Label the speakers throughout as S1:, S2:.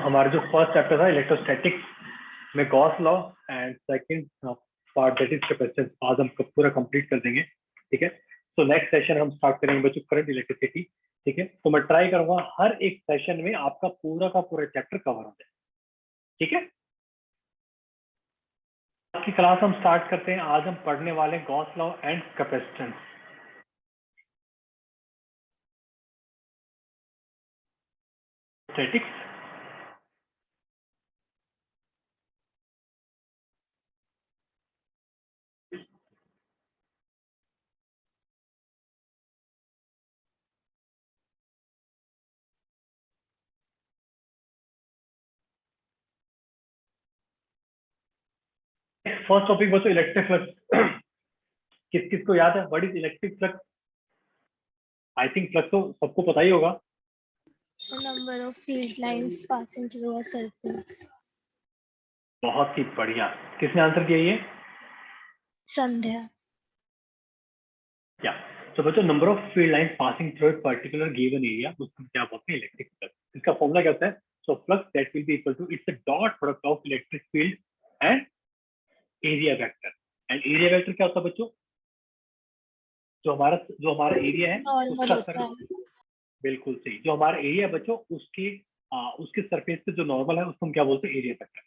S1: हमारा जो first chapter था इलेक्ट्रोस्टैटिक्स में Gauss law and second part that is capacitance आज हम पूरा कंप्लीट कर देंगे। ठीक है, तो नेक्स्ट सेशन हम स्टार्ट करेंगे बच्चों करंट इलेक्ट्रिसिटी। ठीक है, तो मैं ट्राई करूंगा हर एक सेशन में आपका पूरा का पूरा चैप्टर कवर हो जाए। ठीक है, आज की क्लास हम स्टार्ट करते हैं। आज हम पढ़ने वाले Gauss law and capacitance. Statics first topic बच्चों इलेक्ट्रिक फ्लक्स। किस किस को याद है what is electric flux? I think flux तो सबको पता ही होगा।
S2: The number of field lines passing through a surface.
S1: बहुत ही बढ़िया, किसने आंसर किया ये?
S2: Sandhya.
S1: या तो बच्चों number of field line passing through a particular given area उसको क्या बोलते हैं? Electric flux. इसका फॉर्मूला क्या होता है? So flux that will be equal to it's a dot product of electric field and area vector. And area vector क्या होता है बच्चों? जो हमारा एरिया है
S2: Normal
S1: उसका
S2: होता है।
S1: बिल्कुल सही, जो हमारा एरिया है बच्चों उसके सरफेस पे जो नॉर्मल है उसको हम क्या बोलते हैं? Area vector.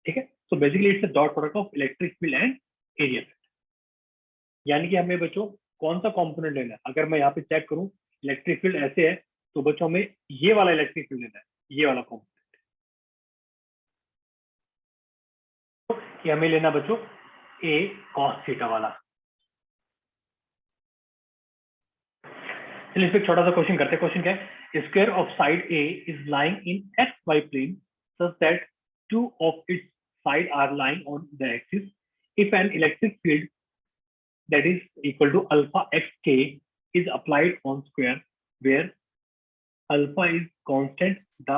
S1: ठीक है, so basically it's a dot product of electric field and area vector. यानी कि हमें बच्चों कौन सा कंपोनेंट लेना है? अगर मैं यहाँ पे चेक करूं इलेक्ट्रिक फील्ड ऐसे है तो बच्चों हमें ये वाला इलेक्ट्रिक फील्ड लेना है, ये वाला कंपोनेंट। ये हमें लेना बच्चों ए कॉस थीटा वाला। चलिए इस पे छोटा सा क्वेश्चन करते हैं। क्वेश्चन क्या है? Square of side a is lying in x y plane such that two of its side are lying on the axis if an electric field that is equal to alpha xk is applied on square where alpha is constant, the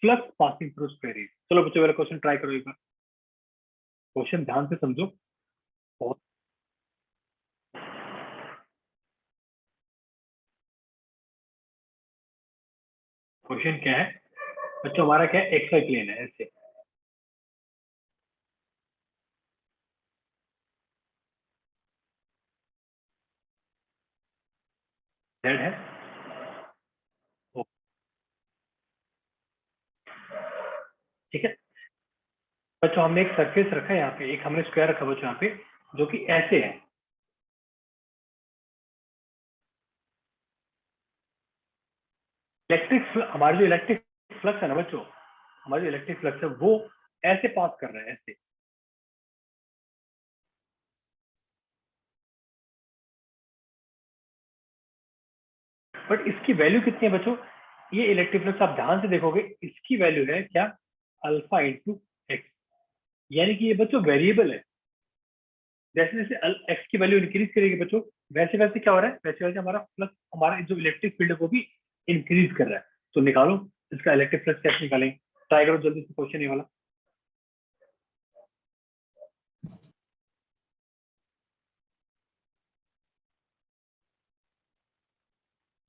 S1: flux passing through square is। चलो बच्चों वाला question try करो एक बार, question ध्यान से समझो। बहुत question क्या है बच्चों? हमारा क्या है? एक्स वाई प्लेन है, ऐसे जेड है। ठीक है बच्चों, हमने एक सरफेस रखा है यहाँ पे, एक हमने स्क्वायर रखा बच्चों यहाँ पे जो कि ऐसे है। हमारा जो इलेक्ट्रिक फ्लक्स है ना बच्चों, हमारा जो इलेक्ट्रिक फ्लक्स है वो ऐसे पास कर रहा है, ऐसे। बट इसकी वैल्यू कितनी है बच्चों? ये इलेक्ट्रिक फ्लक्स आप ध्यान से देखोगे इसकी वैल्यू है क्या? Alpha into x. यानी कि ये बच्चों वेरिएबल है। जैसे जैसे एक्स की वैल्यू इंक्रीज करेगी बच्चों वैसे वैसे क्या हो रहा है? वैसे वैसे हमारा फ्लक्स, हमारा जो इलेक्ट्रिक फील्ड है वो भी इंक्रीज कर रहा है। तो निकालो इसका इलेक्ट्रिक फ्लक्स कैसे निकालेंगे? ट्राई करो जल्दी से, क्वेश्चन ये वाला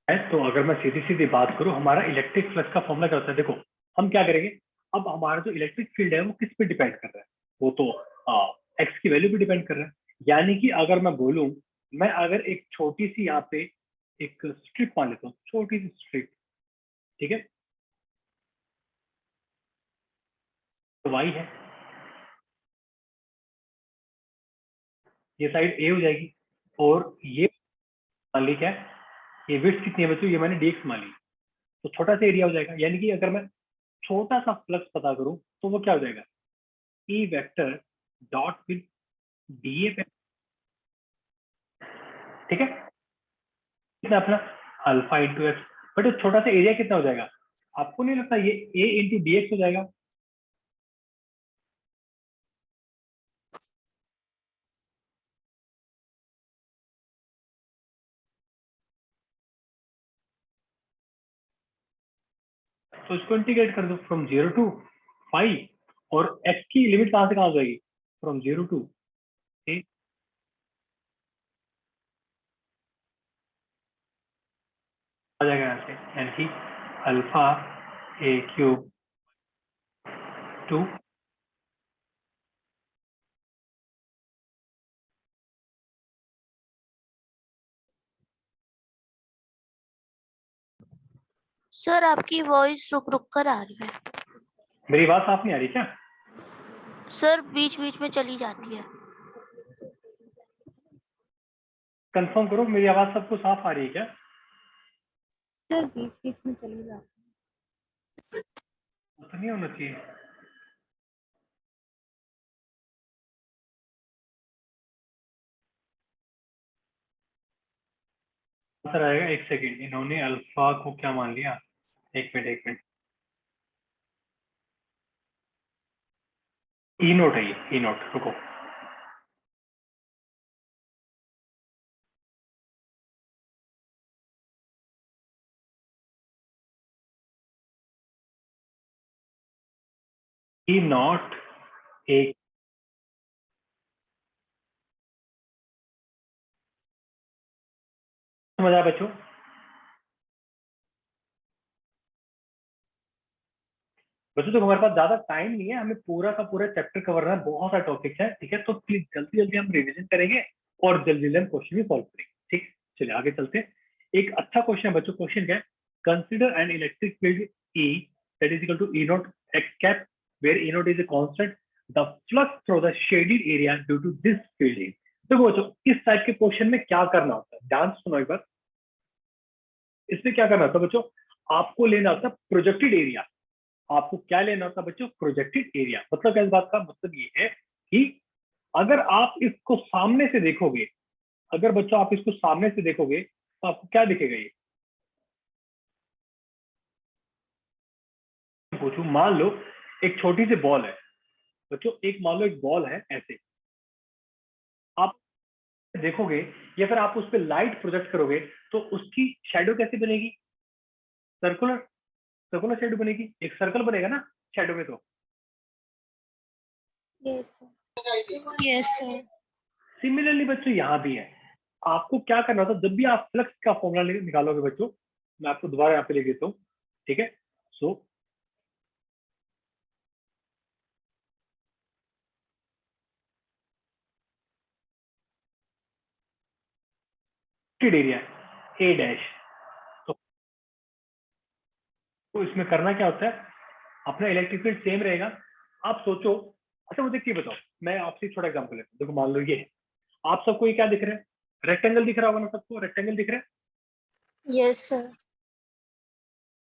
S1: है। तो अगर मैं सीधी सीधी बात करूं, हमारा इलेक्ट्रिक फ्लक्स का फॉर्मूला क्या होता है? देखो हम क्या करेंगे, अब हमारा जो इलेक्ट्रिक फील्ड है वो किस पे डिपेंड कर रहा है? वो तो एक्स की वैल्यू पे डिपेंड कर रहा है। यानी कि अगर मैं बोलूं, मैं अगर एक छोटी सी यहाँ पे एक स्ट्रिप मान लेता हूँ, छोटी सी स्ट्रिप। ठीक है, तो वाई है, ये साइड ए हो जाएगी। और ये मान ली क्या है? ये विड्थ कितनी है बच्चों? ये मैंने डीएक्स मान ली, तो छोटा सा एरिया हो जाएगा। यानी कि अगर मैं छोटा सा फ्लक्स पता करूं तो वो क्या हो जाएगा? E vector dot with D A. ठीक है, कितना अपना अल्फा इंटू एक्स। बट ये छोटा सा एरिया कितना हो जाएगा? आपको नहीं लगता ये ए इंटू डी एक्स हो जाएगा? तो इसको इंटीग्रेट कर दो फ्रॉम 0 टू 5। और एक्स की लिमिट कहां से कहां हो जाएगी? फ्रॉम 0 टू ए। आ जाएगा यहाँ से, यानी कि अल्फा ए क्यूब 2
S3: सर आपकी वॉइस रुक रुक कर आ रही है।
S1: मेरी बात साफ नहीं आ रही क्या?
S3: सर बीच बीच में चली जाती है।
S1: कंफर्म करो मेरी आवाज सबको साफ आ रही है क्या?
S2: सर बीच बीच में चली जाती है।
S1: तो नहीं होना चाहिए। सर आएगा, एक सेकेंड, इन्होंने अल्फा को क्या मान लिया? एक मिनट, ई नोट है ये, ई नोट, रुको। ई नॉट एक समझ आया बच्चों? बच्चों तो हमारे पास ज्यादा टाइम नहीं है, हमें पूरा का पूरा चैप्टर कवर करना है, बहुत सारे टॉपिक्स है, ठीक है? तो प्लीज जल्दी जल्दी हम रिवीजन करेंगे और जल्दी जल्दी हम क्वेश्चन भी सॉल्व करेंगे, ठीक? चलिए आगे चलते हैं। एक अच्छा क्वेश्चन है बच्चों, क्वेश्चन क्या है? Consider N electric field E that is equal to E naught x cap where E naught is a constant, the flux through the shaded area due to this field is। देखो बच्चों, इस type के question में क्या करना होता है, ध्यान से सुनो एक बार। इसमें क्या करना होता है बच्चों, आपको लेना होता है प्रोजेक्टेड एरिया। आपको क्या लेना होता है बच्चों? Projected area. मतलब इस बात का मतलब ये है कि अगर आप इसको सामने से देखोगे, अगर बच्चों आप इसको सामने से देखोगे तो आपको क्या दिखेगा? ये पूछूं, मान लो एक छोटी सी बॉल है बच्चों, एक मान लो एक बॉल है ऐसे, आप देखोगे या फिर आप उस पर लाइट प्रोजेक्ट करोगे तो उसकी शेडो कैसे बनेगी? सर्कुलर, सर्कुलर शेडो बनेगी, एक सर्कल बनेगा ना शेडो में। तो
S2: yes sir. Yes sir.
S1: Similarly बच्चों यहाँ भी है, आपको क्या करना होता है जब भी आप फ्लक्स का फॉर्मूला निकालोगे बच्चों, मैं आपको दोबारा यहाँ पे लिख देता हूँ, ठीक है? सो एरिया ए डैश, तो इसमें करना क्या होता है, अपना इलेक्ट्रिक फील्ड सेम रहेगा। आप सोचो, अच्छा मुझे ये बताओ, मैं आपसे थोड़ा एग्जांपल लेता हूँ। देखो मान लो ये है, आप सबको ये क्या दिख रहा है? रेक्टेंगल दिख रहा होगा ना सबको? रेक्टेंगल दिख रहा है?
S2: Yes sir.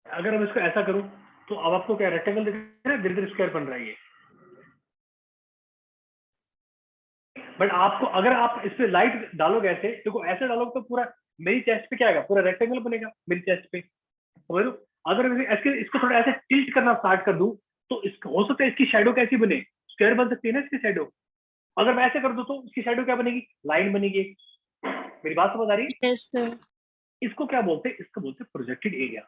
S1: अगर मैं इसको ऐसा करूं तो अब आपको क्या रेक्टेंगल दिख रहा है? धीरे धीरे स्क्वायर बन रहा है ये। बट आपको अगर आप इस पे लाइट डालोगे ऐसे, देखो ऐसे डालोगे तो पूरा मेरी चेस्ट पे क्या आएगा? पूरा रेक्टेंगल बनेगा मेरी चेस्ट पे, समझ लो? अगर मैं ऐसे इसको थोड़ा ऐसे टिल्ट करना स्टार्ट कर दूं तो इसको हो सकता है इसकी शेडो कैसी बने? स्क्वायर बन सकती है ना इसकी शेडो। अगर मैं ऐसे कर दूं तो इसकी शेडो क्या बनेगी? लाइन बनेगी। मेरी बात समझ आ रही है?
S2: Yes sir.
S1: इसको क्या बोलते हैं? इसको बोलते हैं प्रोजेक्टेड एरिया।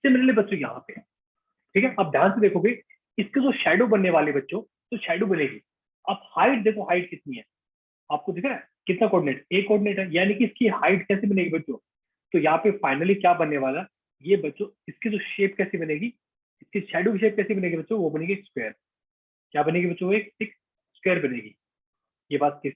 S1: सिमिलरली बच्चों यहाँ पे, ठीक है, आप ध्यान से देखोगे इसके जो शेडो बनने वाले बच्चों, तो शेडो बनेगी। अब हाइट देखो, हाइट कितनी है आपको दिख रहा है? कितना कोऑर्डिनेट? एक कोऑर्डिनेट है, यानी कि इसकी हाइट कैसे बनेगी बच्चों? तो यहाँ पे फाइनली क्या बनने वाला ये बच्चों, इसकी जो शेप कैसी बनेगी, इसकी शेडो की शेप कैसी बनेगी बच्चों? वो बनेगी स्क्वायर। क्या बनेगी बच्चों? वो एक स्क्वायर बनेगी। ये बात किस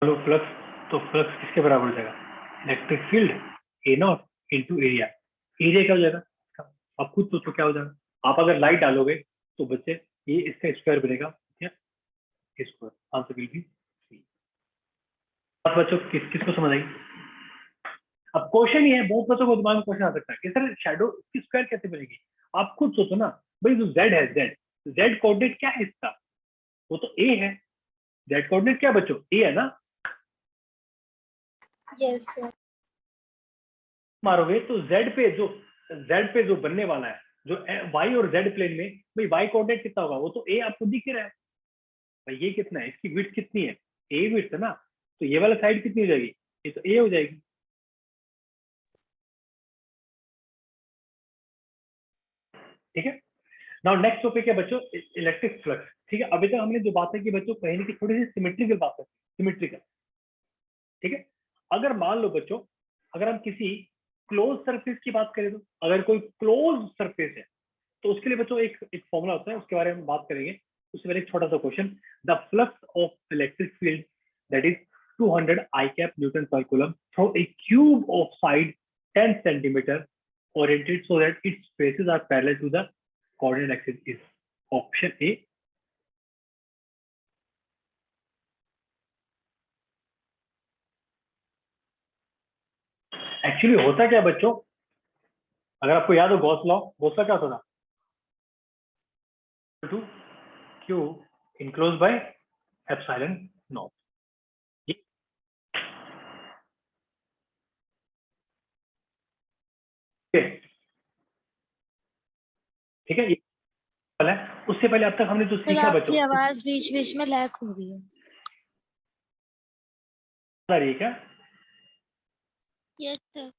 S1: फ्लक्स, तो फ्लक्स किसके बराबर हो जाएगा? Electric field A not into area. Area क्या हो जाएगा? आप खुद सोचो क्या हो जाएगा। आप अगर लाइट डालोगे तो बच्चे ये इसका स्क्वायर बनेगा, ठीक है? Square answer will be C. अब बच्चों किस किस को समझ आई? अब क्वेश्चन ये है, बहुत बच्चों को दिमाग में क्वेश्चन आ सकता है कि सर शेडो की स्क्वायर कैसे बनेगी? आप खुद सोचो ना भाई, जो जेड है, जेड, जेड कोऑर्डिनेट क्या है इसका? वो तो ए है। जेड कोऑर्डिनेट क्या बच्चों? ए है ना?
S2: Yes sir.
S1: मारोगे तो जेड पे जो बनने वाला है, जो वाई और जेड प्लेन में, भाई वाई कोऑर्डिनेट कितना होगा? वो तो ए आपको दिख रहा है भाई। ये कितना है? इसकी विड्थ कितनी है? ए विड्थ है ना, तो ये वाला साइड कितनी हो जाएगी? ये तो ए हो जाएगी। ठीक है? नाउ नेक्स्ट टॉपिक है बच्चों इलेक्ट्रिक फ्लक्स। ठीक है, अभी तक हमने जो बातें की बच्चों, कहने की थोड़ी सी सिमेट्रिकल बात है, सिमेट्रिकल। ठीक है, अगर मान लो बच्चों, अगर हम किसी क्लोज सरफेस की बात करें, तो अगर कोई क्लोज सरफेस है तो उसके लिए बच्चों एक फॉर्मूला होता है, उसके बारे में बात करेंगे। उससे पहले एक छोटा सा question, the flux of electric field that is 200 I cap Newton per coulomb through a cube of side 10 centimeter oriented so that its faces are parallel to the coordinate axis is option A। Actually होता क्या बच्चों, अगर आपको याद हो Gauss law क्या होता था, to q enclose by epsilon naught. ठीक है, ये वाला है। उससे पहले अब तक हमने जो
S2: फिर
S1: सीखा
S2: आपकी
S1: बच्चों,
S2: आवाज बीच बीच में लैग हो रही है।
S1: आ रही है क्या?
S3: Yes sir.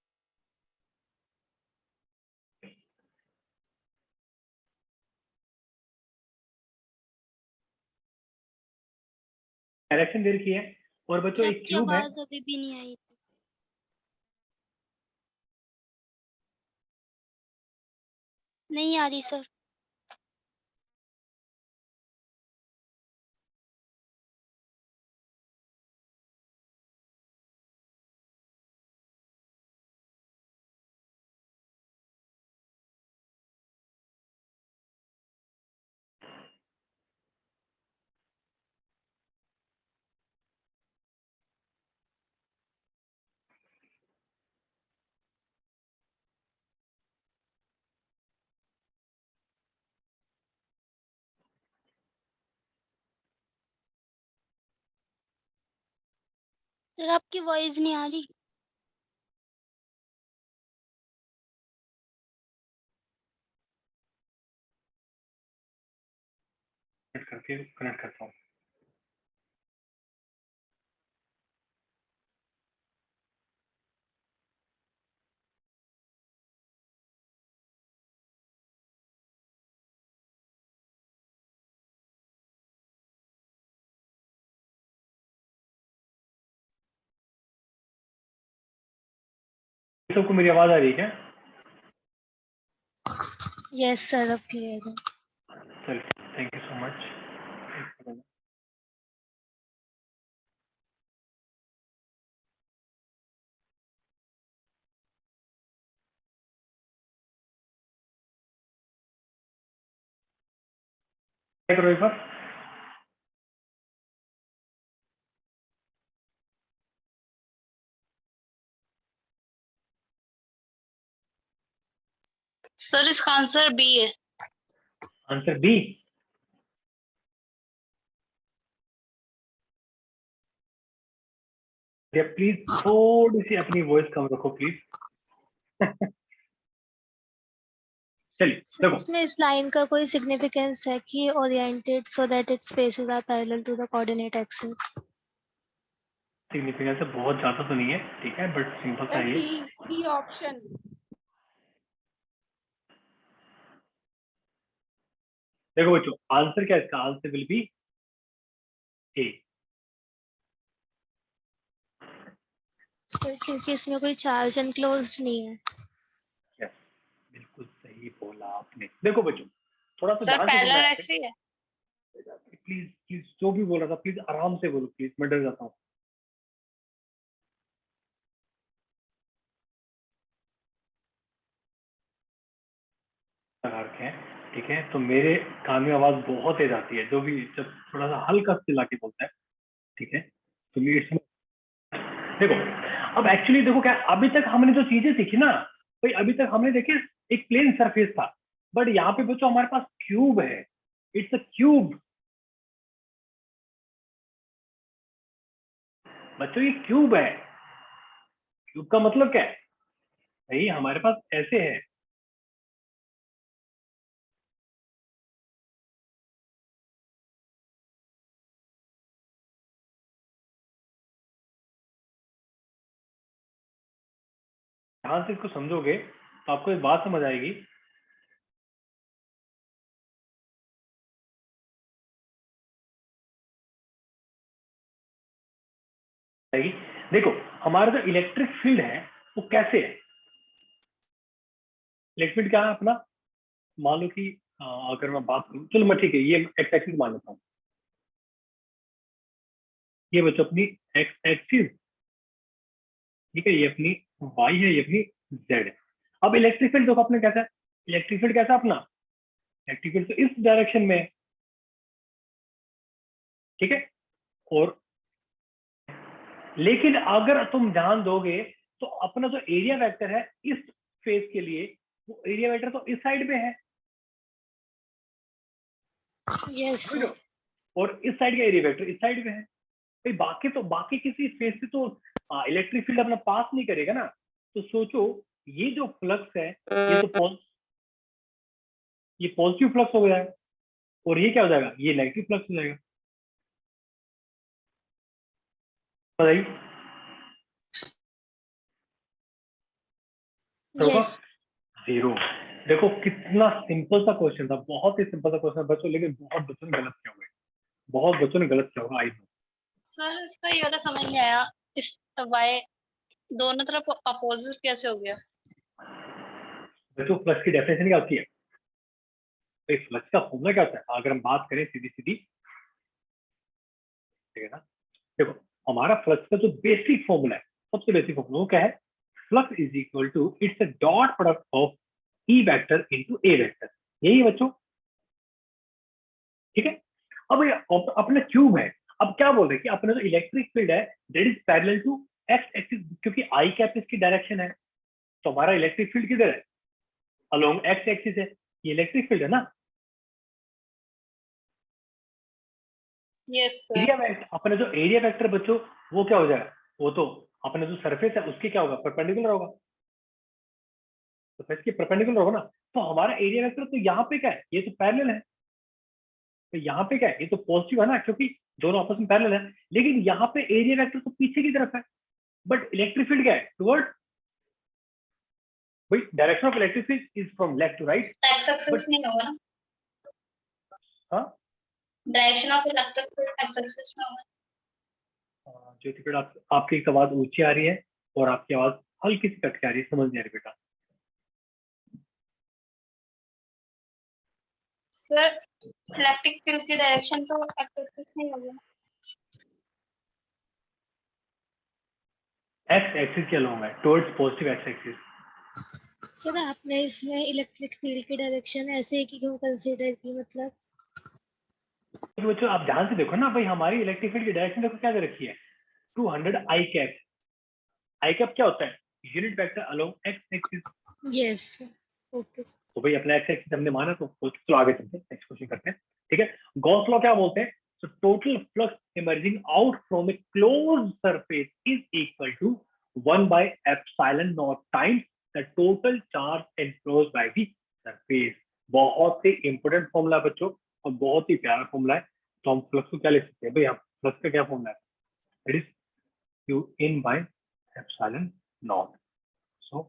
S1: डायरेक्शन दे रखी है, और बच्चों एक
S3: आपकी
S1: क्यूब है।
S3: आवाज अभी भी नहीं आई थी। नहीं आ रही सर। सर आपकी वॉइस नहीं आ रही।
S1: करके कनेक्ट करता हूँ। सबको मेरी आवाज आ रही है क्या?
S2: यस सर, अब क्लियर है।
S1: चलिए, थैंक यू सो मच। क्या करो एक बार,
S4: सर इसका आंसर बी है।
S1: Answer B. प्लीज थोड़ी सी अपनी वॉइस कम रखो प्लीज। चलिए
S2: सर
S1: देखो,
S2: इसमें इस लाइन का कोई सिग्निफिकेंस है कि oriented so that its faces are parallel to the coordinate axis?
S1: Significance बहुत ज्यादा तो नहीं है, ठीक है, बट सिंपल सा ये।
S4: D option.
S1: देखो बच्चों, आंसर क्या है इसका, answer will B A.
S2: Sir क्योंकि इसमें कोई चार्ज एनक्लोज्ड नहीं है।
S1: यस, बिल्कुल सही बोला आपने। देखो बच्चों, थोड़ा सा
S4: सर
S1: ध्यान से सुनना
S4: पैरेलल
S1: है,
S4: ऐसे है।
S1: प्लीज प्लीज जो भी बोल रहा था प्लीज आराम से बोलो, प्लीज मैं डर जाता हूँ। लगा रखे हैं, ठीक है, तो मेरे कान में आवाज बहुत तेज आती है, जो भी जब थोड़ा सा हल्का चिल्ला के बोलता है, ठीक है, तो मेरे इसमें देखो। अब एक्चुअली देखो क्या, अभी तक हमने जो चीजें सीखी ना भाई, अभी तक हमने देखे एक प्लेन सरफेस था, बट यहाँ पे बच्चों हमारे पास क्यूब है, इट्स अ क्यूब। बच्चों ये क्यूब है, क्यूब का मतलब क्या है भाई, हमारे पास ऐसे है, ध्यान से इसको समझोगे तो आपको एक बात समझ आएगी। देखो, हमारा जो इलेक्ट्रिक फील्ड है वो कैसे है, इलेक्ट्रिक फील्ड क्या है अपना, मान लो कि अगर मैं बात करूं, चलो मैं ठीक है ये एक्स एक्सिस मान लेता हूँ, ये बच्चों अपनी एक्स एक्सिस, ठीक है, ये अपनी वाई है, ये अपनी जेड है। अब इलेक्ट्रिक फील्ड देखो अपने कैसा है, इलेक्ट्रिक फील्ड कैसा अपना, इलेक्ट्रिक फील्ड तो इस डायरेक्शन में है, ठीक है। और लेकिन अगर तुम ध्यान दोगे तो अपना जो एरिया वेक्टर है इस फेस के लिए, वो एरिया वेक्टर तो इस साइड में है,
S2: Yes,
S1: समझो?
S2: sir.
S1: और इस साइड का एरिया वेक्टर इस साइड में है भाई। बाकी किसी फेस से तो इलेक्ट्रिक फील्ड अपना पास नहीं करेगा ना। तो सोचो ये जो फ्लक्स है ये तो ये पॉजिटिव फ्लक्स हो गया है, और ये क्या हो जाएगा, ये नेगेटिव फ्लक्स हो जाएगा। बताइए होगा
S2: Yes.
S1: जीरो। देखो कितना सिंपल सा क्वेश्चन था, बहुत ही सिंपल सा क्वेश्चन बच्चों, लेकिन बहुत बच्चों ने गलत किया होगा, बहुत बच्चों ने गलत किया होगा। आई नो
S4: सर इसका ये वाला समझ नहीं आया, इस वाई दोनों तरफ अपोजिट कैसे हो गया?
S1: बच्चों फ्लक्स की डेफिनेशन क्या होती है, तो फ्लक्स का फॉर्मूला क्या होता है, अगर हम बात करें सीधी सीधी, ठीक है ना। देखो हमारा फ्लक्स का जो बेसिक फॉर्मूला है, सबसे बेसिक फॉर्मूला वो क्या है, flux is equal to it's a dot product of E vector into A vector, यही है बच्चों, ठीक है। अब ये अपना क्यूब है, अब क्या बोल रहे हैं कि अपना जो इलेक्ट्रिक फील्ड है that is parallel to X axis, क्योंकि आई कैप इसकी डायरेक्शन है, तो हमारा इलेक्ट्रिक फील्ड किधर है, अलोंग एक्स एक्सिस है, ये इलेक्ट्रिक फील्ड है ना।
S4: Yes sir.
S1: एरिया वेक्टर, अपना जो एरिया वेक्टर बच्चों वो क्या हो जाएगा, वो तो अपना जो सरफेस है उसके क्या होगा, परपेंडिकुलर होगा, सरफेस के परपेंडिकुलर होगा ना। तो हमारा एरिया वेक्टर तो यहाँ पे क्या है, ये तो पैरेलल है, तो यहाँ पे क्या है, ये तो पॉजिटिव है ना, क्योंकि दोनों आपस में पैरेलल है। लेकिन यहाँ पे एरिया वेक्टर तो पीछे की तरफ है, बट इलेक्ट्रिक फील्ड क्या है, टुवर्ड, भाई direction of electric field is from left to right,
S4: X axis नहीं होगा ना?
S1: हाँ।
S4: Direction of electric field X axis में होगा।
S1: ज्योति बेटा आपकी एक आवाज ऊंची आ रही है और आपकी आवाज हल्की सी कट के आ रही है, समझ नहीं आ रही बेटा।
S4: सर इलेक्ट्रिक फील्ड की डायरेक्शन तो एक्स एक्सिस नहीं होगी।
S1: एक्स एक्सिस के अलोंग है, towards positive x axis.
S2: Sir आपने इसमें इलेक्ट्रिक फील्ड की डायरेक्शन ऐसे की क्यों कंसीडर की, मतलब?
S1: तो बच्चों आप ध्यान से देखो ना भाई, हमारी इलेक्ट्रिक फील्ड की डायरेक्शन देखो क्या दे रखी है, 200 आई कैप। आई कैप क्या होता है, unit vector along x axis.
S2: Yes. Okay.
S1: तो भाई अपना एक्स एक्सिस हमने माना, तो चलो आगे चलते हैं, नेक्स्ट क्वेश्चन करते हैं, ठीक है। गॉस लॉ क्या बोलते हैं, so total flux emerging out from a closed surface is equal to 1 by epsilon naught times the total charge enclosed by the surface। बहुत ही इंपोर्टेंट फॉर्मूला है बच्चों, और बहुत ही प्यारा फॉर्मूला है। तो हम फ्लक्स को क्या लिख सकते हैं भाई, हम फ्लक्स का क्या फॉर्मूला है, it is q in by epsilon naught। so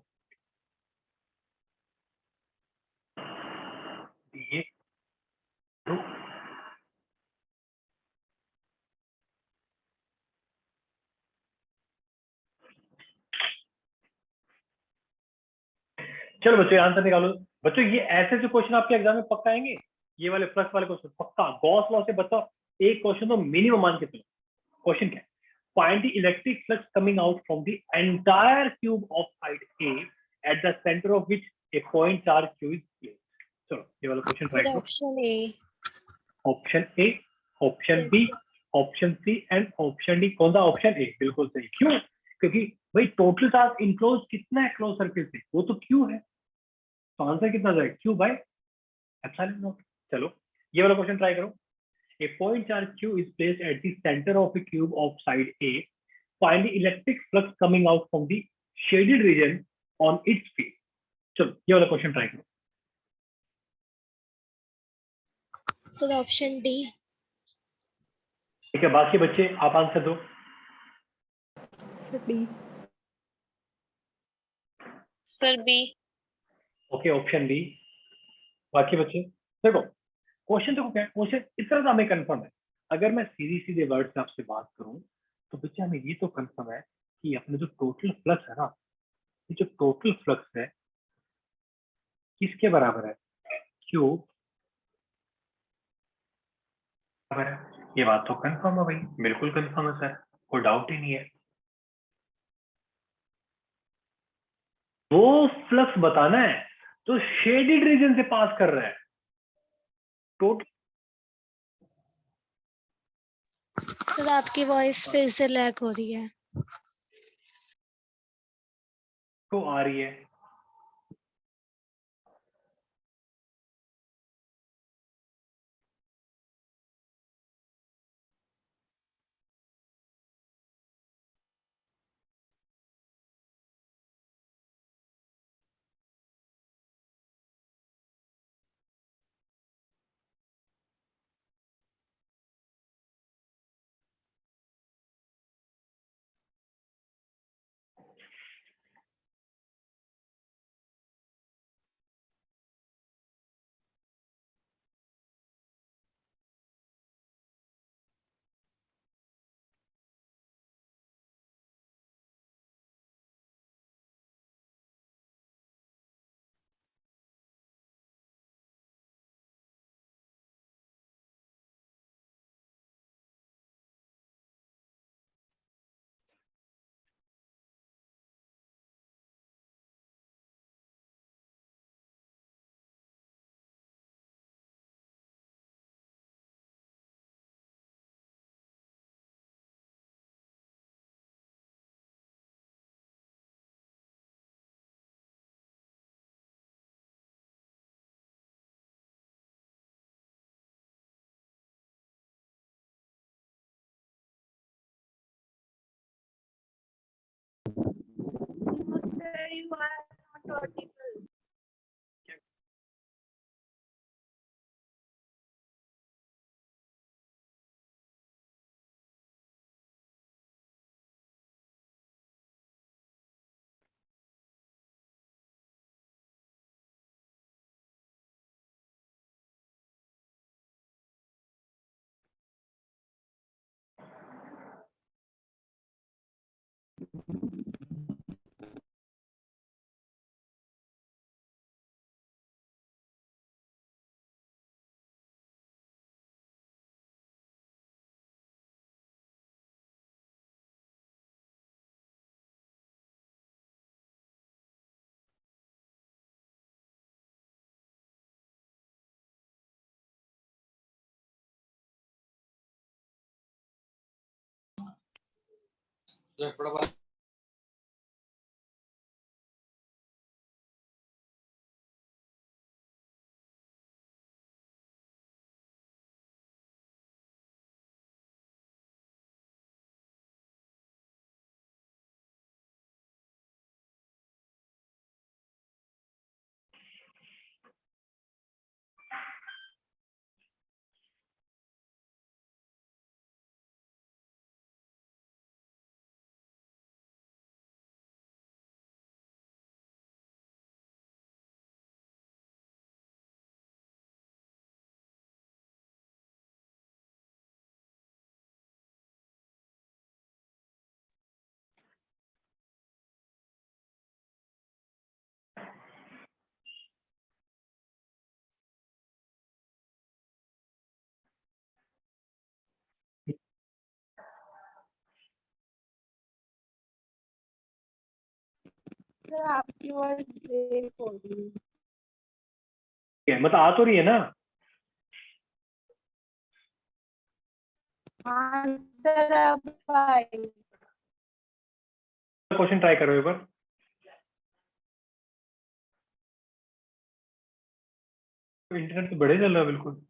S1: ये तो चलो बच्चों आंसर निकालो। बच्चों ये ऐसे जो क्वेश्चन आपके एग्जाम में पक्का आएंगे, ये वाले फ्लक्स वाले क्वेश्चन पक्का, गॉस लॉ से बताओ एक क्वेश्चन तो मिनिमम मान के चलो। क्वेश्चन क्या है, find the electric flux coming out from the entire cube of side a at the center of which a point charge q is placed. चलो ये वाला क्वेश्चन ट्राई
S2: Sir,
S1: करो।
S2: option A.
S1: Option A, option
S2: Yes,
S1: B,
S2: sir.
S1: Option C and option D. कौन सा, option A बिल्कुल सही। क्यों, क्योंकि भाई टोटल चार्ज इनक्लोज कितना है क्लोज सर्फेस से, वो तो क्यू है, तो आंसर कितना जाएगा, क्यू बाय एप्सिलॉन नॉट। चलो ये वाला क्वेश्चन ट्राई करो। A point charge q is placed at the center of the cube of side A. Find the electric flux coming out from the shaded region on its face। चलो ये वाला question try करो।
S2: So the option D.
S1: ठीक है, बाकी बच्चे आप answer दो।
S4: Sir B.
S1: Okay option D. बाकी बच्चे देखो क्वेश्चन, देखो क्या क्वेश्चन इतना तो हमें कंफर्म है। अगर मैं सीधी सीधे वर्ड से आपसे बात करूं तो बच्चे हमें ये तो कंफर्म है कि अपने जो टोटल फ्लक्स है ना, ये जो टोटल फ्लक्स है किसके बराबर है? क्यू बराबर है। ये बात तो कंफर्म है भाई, बिल्कुल कंफर्म है सर, कोई डाउट ही नहीं है। वो फ्लक्स बताना है तो शेडेड रीजन से पास कर रहा है। टोटल
S2: सर आपकी वॉइस फिर से लैग हो रही है।
S1: तो आ रही है।
S5: सर आपकी वॉइस ब्रेक हो रही है।
S1: मतलब आ तो रही है ना?
S5: हाँ सर अब आई।
S1: क्वेश्चन ट्राई करो एक बार। इंटरनेट तो बड़े चल रहा है बिल्कुल।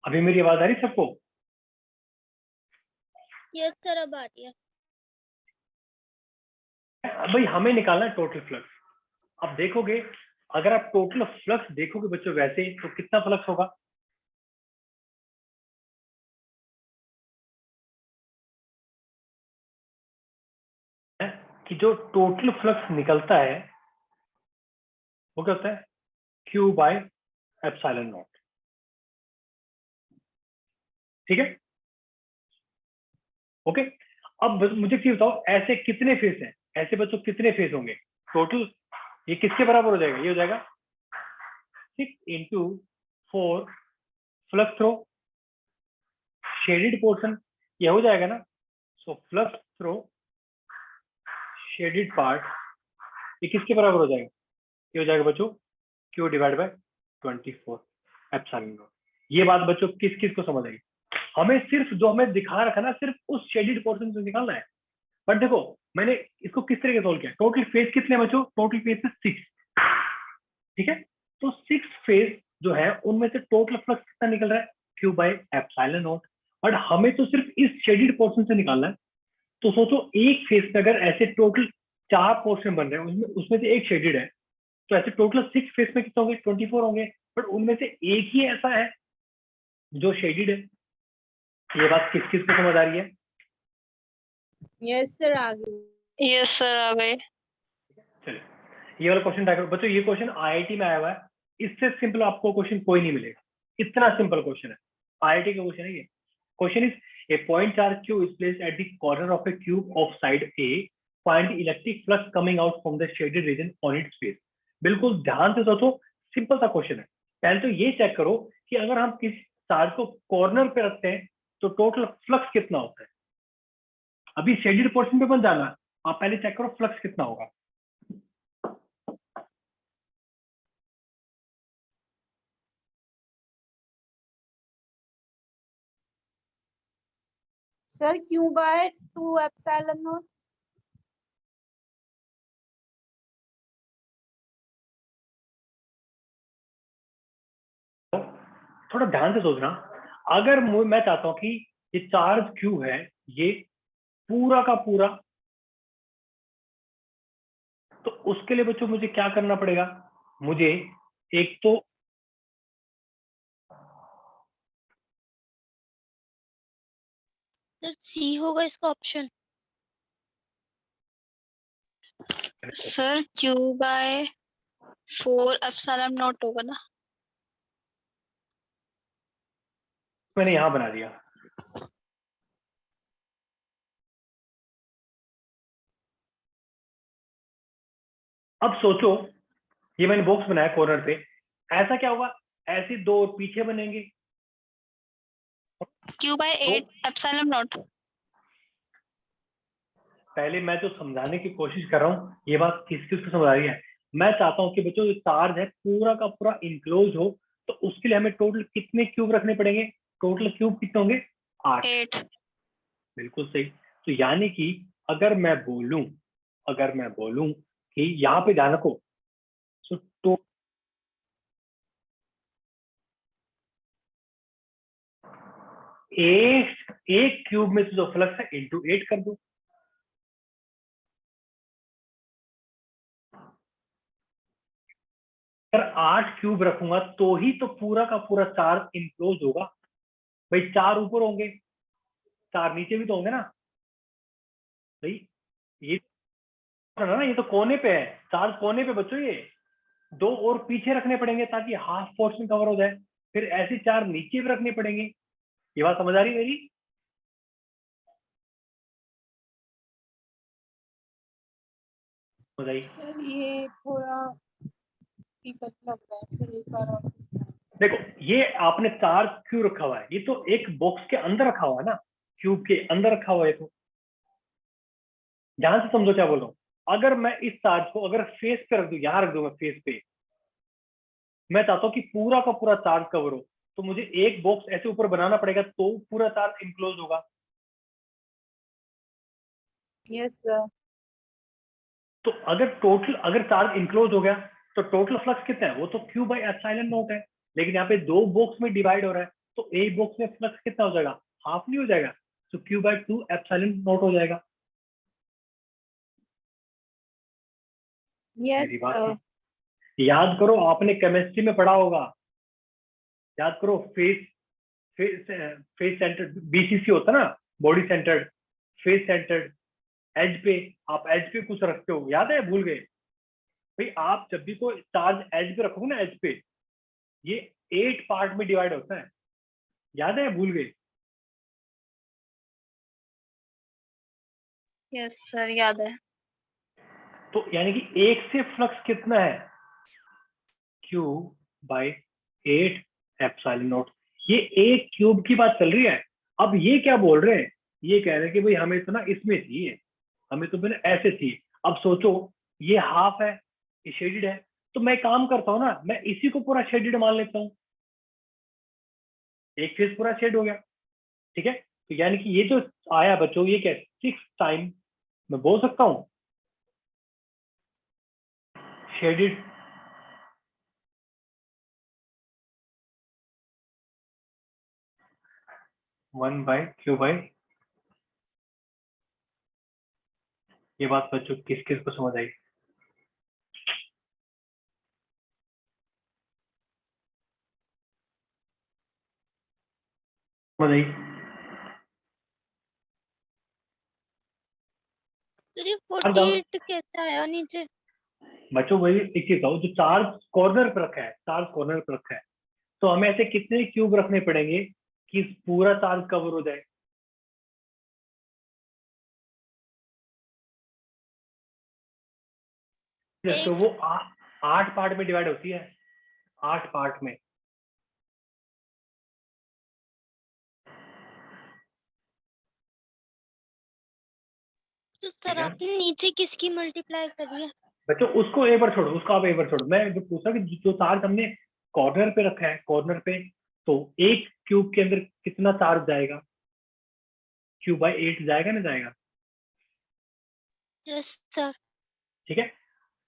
S1: अभी मेरी आवाज आ रही सबको?
S2: यस सर, अब आ रही है।
S1: भाई हमें निकालना है टोटल फ्लक्स। अब देखोगे, अगर आप टोटल फ्लक्स देखोगे बच्चों वैसे, तो कितना फ्लक्स होगा? कि जो टोटल फ्लक्स निकलता है वो क्या होता है? Q bye epsilon naught. ठीक है, ओके। अब मुझे क्या बताओ, ऐसे कितने फेस हैं? ऐसे बच्चों कितने फेस होंगे टोटल? ये किसके बराबर हो जाएगा? ये हो जाएगा 6 into 4 flux throw shaded portion, ये हो जाएगा ना। So flux throw shaded part, ये किसके बराबर हो जाएगा? ये हो जाएगा बच्चों Q divide by 24 epsilon not. ये बात बच्चों किस किस को समझ आई? हमें सिर्फ जो हमें दिखा रखा ना, सिर्फ उस शेडेड पोर्शन से निकालना है। बट देखो मैंने इसको किस तरीके से सोल्व किया। टोटल फेज कितने बच्चों? टोटल फेज है 6। ठीक है, तो 6 फेज जो है उनमें से टोटल फ्लक्स कितना निकल रहा है? Q bye epsilon not. But हमें तो सिर्फ इस शेडेड पोर्शन से निकालना है। तो सोचो एक फेज में अगर ऐसे टोटल 4 पोर्शन बन रहे हैं, उसमें उसमें से एक शेडेड है, तो ऐसे टोटल 6 फेज में कितने होंगे? 24 होंगे। बट उनमें से एक ही ऐसा है जो शेडेड है। ये बात किस किस को समझ आ रही है?
S5: यस सर, आगे।
S4: यस सर, आ गए।
S1: चलिए ये वाला क्वेश्चन ट्राई करो बच्चों। ये क्वेश्चन आईआईटी में आया हुआ है, इससे सिंपल आपको क्वेश्चन कोई नहीं मिलेगा। इतना सिंपल क्वेश्चन है, आईआईटी का क्वेश्चन है ये। Question is a point charge Q is placed at the corner of a cube of side A. Find the electric flux coming out from the shaded region on its face. बिल्कुल ध्यान से सोचो, simple सा question है। पहले तो ये check करो कि अगर हम किसी चार्ज को कॉर्नर पे रखते हैं तो टोटल फ्लक्स कितना होता है। अभी शेडेड पोर्शन पे मत जाना, आप पहले चेक करो फ्लक्स कितना होगा।
S5: Sir Q by 2 epsilon naught.
S1: थोड़ा ध्यान से सोचना। अगर मैं चाहता हूं कि ये चार्ज Q है, ये पूरा का पूरा, तो उसके लिए बच्चों मुझे क्या करना पड़ेगा? मुझे एक तो
S2: सर सी होगा इसका option.
S4: Sir Q by 4 epsilon naught होगा ना।
S1: मैंने यहां बना दिया। अब सोचो, ये मैंने बॉक्स बनाया कॉर्नर पे, ऐसा क्या होगा? ऐसे दो पीछे बनेंगे।
S4: Q by 8 epsilon naught.
S1: पहले मैं तो समझाने की कोशिश कर रहा हूँ, ये बात किस किस को समझ आ रही है? मैं चाहता हूँ कि बच्चों जो चार्ज है पूरा का पूरा इनक्लोज हो, तो उसके लिए हमें टोटल कितने क्यूब रखने पड़ेंगे? टोटल क्यूब कितने होंगे? 8।
S4: 8।
S1: बिल्कुल सही। तो यानी कि अगर मैं बोलूं कि यहाँ पे ध्यान रखो, तो एक क्यूब में से जो फ्लक्स है इंटू 8 कर दो। अगर 8 क्यूब रखूंगा तो ही तो पूरा का पूरा चार्ज इनक्लोज होगा। भाई 4 ऊपर होंगे, 4 नीचे भी तो होंगे ना भाई। ये ना, ये तो कोने पे है, चार्ज कोने पे बच्चों। ये 2 और पीछे रखने पड़ेंगे ताकि हाफ पोर्शन कवर हो जाए, फिर ऐसे 4 नीचे भी रखने पड़ेंगे। ये बात समझ आ रही है मेरी? समझ आई?
S5: सर ये थोड़ा दिक्कत लग रहा है सर, एक बार और।
S1: देखो ये आपने चार्ज क्यों रखा हुआ है? ये तो एक बॉक्स के अंदर रखा हुआ है ना, क्यूब के अंदर रखा हुआ है। तो ध्यान से समझो क्या बोल रहा हूँ। अगर मैं इस चार्ज को अगर फेस पे रख दूं, यहां रख दूं मैं फेस पे, मैं चाहता हूं कि पूरा का पूरा चार्ज कवर हो, तो मुझे एक बॉक्स ऐसे ऊपर बनाना पड़ेगा तो पूरा चार्ज इनक्लोज होगा।
S5: Yes sir.
S1: तो अगर चार्ज इनक्लोज हो गया तो टोटल फ्लक्स कितना है? वो तो Q बाय एप्सिलॉन नॉट है। लेकिन यहाँ पे 2 बॉक्स में डिवाइड हो रहा है, तो ए बॉक्स में फ्लक्स कितना हो जाएगा, हाफ नहीं हो जाएगा, तो Q/2 एप्सिलॉन नॉट हो जाएगा।
S5: यस
S1: मेरी बात
S5: सर।
S1: याद करो, आपने केमिस्ट्री में पढ़ा होगा, याद करो, फेस फेस सेंटर्ड BCC होता ना, body centred, face centred, edge पे, आप एज पे कुछ रखते हो, याद है, भूल गए भाई? आप जब भी कोई चार्ज एज पे रखोगे ना, एज पे, ये 8 पार्ट में डिवाइड होता है, याद है, भूल गए?
S4: यस सर, याद है।
S1: तो यानी कि एक से फ्लक्स कितना है, Q/8 एप्सिलॉन नॉट। ये एक क्यूब की बात चल रही है। अब ये क्या बोल रहे हैं, ये कह रहे हैं कि भाई हमें तो ना इसमें चाहिए, हमें तो मैंने ऐसे चाहिए। अब सोचो, ये हाफ है, ये शेडेड है, तो मैं काम करता हूँ ना, मैं इसी को पूरा शेडेड मान लेता हूँ, एक फेज पूरा शेड हो गया, ठीक है। तो यानी कि ये जो आया बच्चों, ये क्या 6 टाइम, मैं बोल सकता हूँ शेडेड 1/Q/, ये बात बच्चों किस किस को समझ आई? समझ आई?
S2: तो ये
S1: अब जाओ
S2: 48 कैसे आया नीचे?
S1: बच्चों, वही एक चीज बताओ, जो चार्ज कॉर्नर पर रखा है, चार्ज कॉर्नर पर रखा है, तो हमें ऐसे कितने क्यूब रखने पड़ेंगे कि पूरा चार्ज कवर हो जाए? तो
S2: 8।
S1: वो 8 पार्ट में डिवाइड होती है, 8 पार्ट में।
S2: तो
S1: ठीक
S2: सर
S1: है
S2: आपने नीचे किसकी मल्टीप्लाई करी है?
S1: बच्चों, उसको एक बार छोड़ो, उसको आप एक बार छोड़ो। मैं जो पूछा कि जो चार्ज हमने कॉर्नर पे रखा है, कॉर्नर पे, तो एक क्यूब के अंदर कितना चार्ज जाएगा? Q/8 जाएगा ना, जाएगा?
S2: Yes sir.
S1: ठीक है,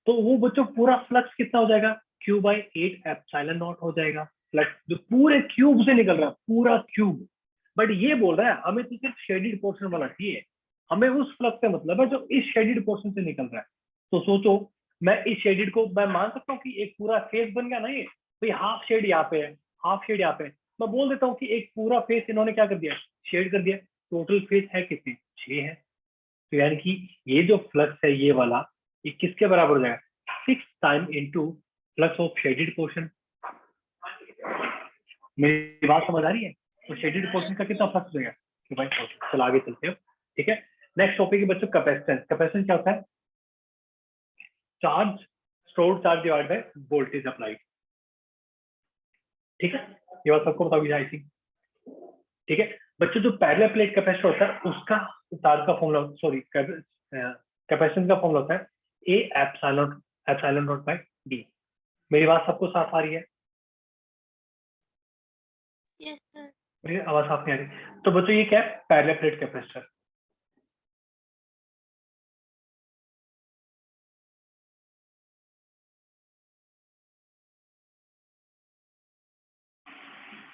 S1: तो वो बच्चों पूरा फ्लक्स कितना हो जाएगा? Q/8 एप्सिलॉन नॉट हो जाएगा, फ्लक्स जो पूरे क्यूब से निकल रहा है, पूरा क्यूब। बट ये बोल रहा है हमें तो सिर्फ शेडेड पोर्शन वाला चाहिए, हमें उस फ्लक्स से मतलब है जो इस शेडेड पोर्शन से निकल रहा है। तो सोचो, मैं इस शेडेड को मैं मान सकता हूँ कि एक पूरा फेस बन गया ना, ये भाई हाफ शेड यहाँ पे है, हाफ शेड यहाँ पे है, मैं बोल देता हूँ कि एक पूरा फेस इन्होंने क्या कर दिया, शेड कर दिया। टोटल फेस है कितने, 6 है। तो यानी कि ये जो फ्लक्स है ये वाला, ये किसके बराबर हो जाएगा? 6 time into flux of shaded portion. मेरी बात समझ आ रही है? तो शेडेड पोर्शन का कितना फ्लक्स हो जाएगा कि भाई, चलो आगे चलते हैं। ठीक है, नेक्स्ट टॉपिक है बच्चों कैपेसिटेंस। कैपेसिटेंस क्या होता है? Charge, stored charge divide by voltage applied. ठीक है, ये बात सबको बताओगी आई थिंक। ठीक है बच्चों, जो पैरेलल प्लेट कैपेसिटर होता है उसका चार्ज का फॉर्मूला, सॉरी कैपेसिटेंस का फॉर्मूला होता है A epsilon naught by D. मेरी बात सबको साफ आ रही है?
S2: Yes sir.
S1: मेरी आवाज साफ नहीं आ रही? तो बच्चों ये क्या है? Parallel plate capacitor.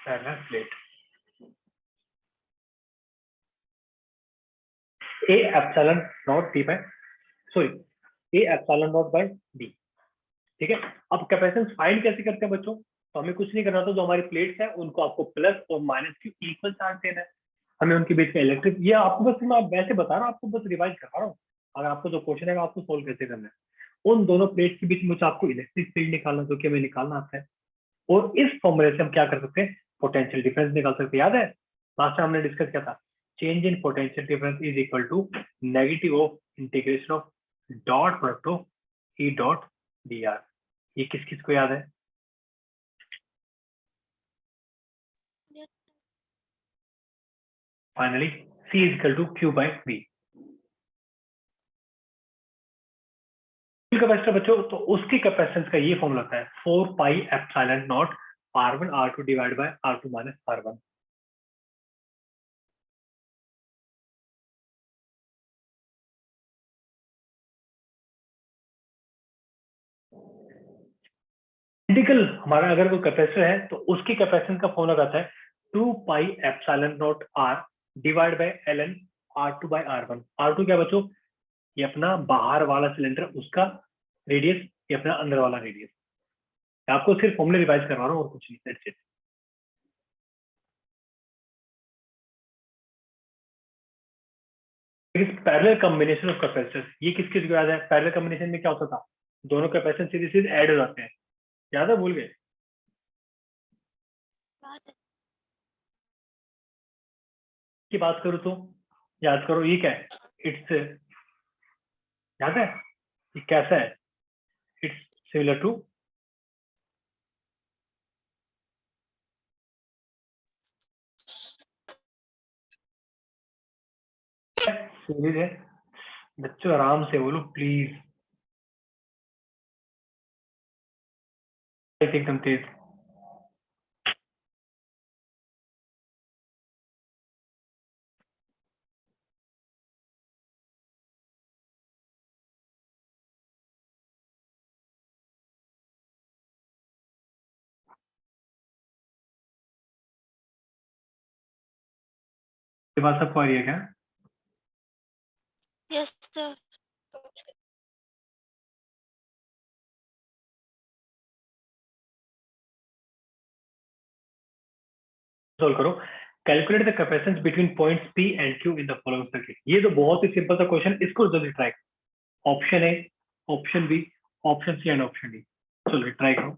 S1: Parallel plate A epsilon naught D by, sorry A epsilon naught by D. ठीक है, अब कैपेसिटेंस फाइंड कैसे करते हैं बच्चों? तो हमें कुछ नहीं करना था, जो हमारी प्लेट्स है उनको आपको प्लस और माइनस की इक्वल चार्ज देना है, हमें उनके बीच में इलेक्ट्रिक, ये आपको बस मैं वैसे बता रहा हूँ, आपको बस रिवाइज करा रहा हूँ। अगर आपको जो क्वेश्चन है आपको सोल्व कैसे करना है, उन दोनों प्लेट्स के बीच में आपको इलेक्ट्रिक फील्ड निकालना, जो कि हमें निकालना आता है। और इस फॉर्मूले से हम क्या कर सकते हैं? पोटेंशियल डिफरेंस निकाल सकते हैं। याद है लास्ट टाइम हमने डिस्कस किया था, change in potential difference is equal to negative of integration of dot product of E dot D R. ये किस किस को याद है? Finally C is equal to Q/V। Capacitor बच्चों, तो उसकी कैपेसिटेंस का ये फॉर्मूला होता है 4 pi epsilon not R1 R2 divide by R2 minus R1। Identical हमारा अगर कोई कैपेसिटर है तो उसकी कैपेसिटेंस का फॉर्मूला आता है 2 pi epsilon naught r divide by ln r2 by r1। r2 क्या बच्चों, ये अपना बाहर वाला सिलेंडर, उसका रेडियस, ये अपना अंदर वाला रेडियस। आपको सिर्फ फॉर्मूले रिवाइज करवा रहा हूँ और कुछ नहीं, that's it. Parallel combination of capacitors, ये किस किस को याद है? पैरेलल कॉम्बिनेशन में क्या होता था, दोनों कैपेसिटेंस सीधे सीधे ऐड हो जाते हैं, याद है? भूल गए? की बात करूँ तो याद करो, ये क्या है? इट्स, याद है ये कैसा है? इट्स सिमिलर टू, सीरीज है। बच्चों आराम से बोलो प्लीज, एकदम तेज। ये बात सबको आ रही है क्या?
S3: Yes sir.
S1: सॉल्व करो। Calculate the capacitance between points P and Q in the following circuit. ये तो बहुत ही सिंपल सा क्वेश्चन, इसको जल्दी ट्राई करो। Option A, option B, option C and option D. चलो ट्राई करो।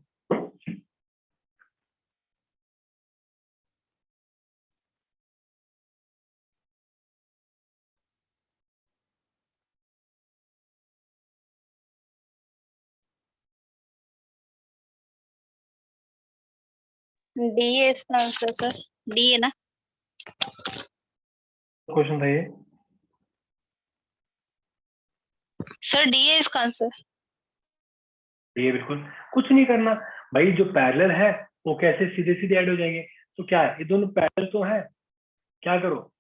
S4: डी है इसका आंसर सर, डी है ना?
S1: क्वेश्चन था ये।
S4: सर डी है इसका आंसर।
S1: ये बिल्कुल कुछ नहीं करना भाई, जो पैरेलल है वो कैसे सीधे सीधे ऐड हो जाएंगे। तो क्या है, ये दोनों पैरेलल तो है, क्या करो,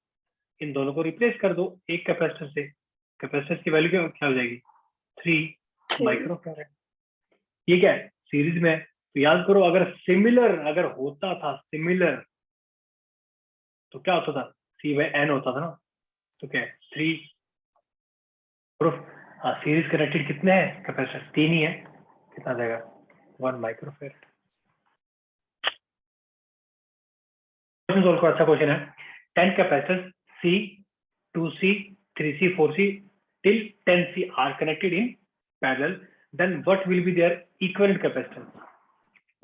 S1: इन दोनों को रिप्लेस कर दो एक कैपेसिटर से। कैपेसिटर की वैल्यू क्या हो जाएगी? 3 माइक्रोफैराड। ये क्या है, सीरीज में है। तो याद करो, अगर सिमिलर अगर होता था, सिमिलर तो क्या होता था? C/N होता था ना। तो क्या है, 3 प्रूफ। हाँ, सीरीज कनेक्टेड कितने हैं कैपेसिटर? 3 ही है। कितना जाएगा? 1 माइक्रोफैराड। क्वेश्चन को अच्छा क्वेश्चन है। 10 capacitors C, 2C, 3C, 4C till 10C are connected in parallel, then what will be their equivalent capacitance?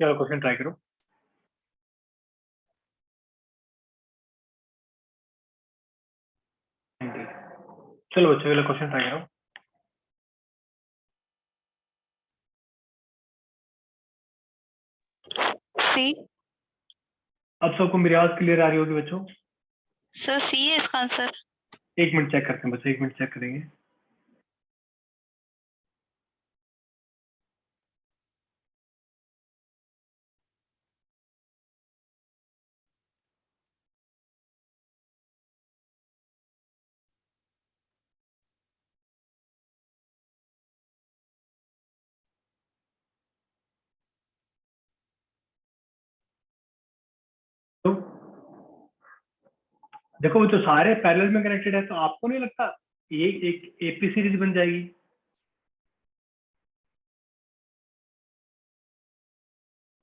S1: चलो क्वेश्चन ट्राई करो। चलो बच्चों, अगला क्वेश्चन ट्राई करो।
S4: सी।
S1: अब सबको मेरी आवाज क्लियर आ रही होगी बच्चों?
S4: सर सी है इसका आंसर।
S1: एक मिनट चेक करते हैं बच्चों, एक मिनट चेक करेंगे। तो देखो, वो तो सारे पैरेलल में कनेक्टेड है, तो आपको नहीं लगता ये एक एपी सीरीज बन जाएगी?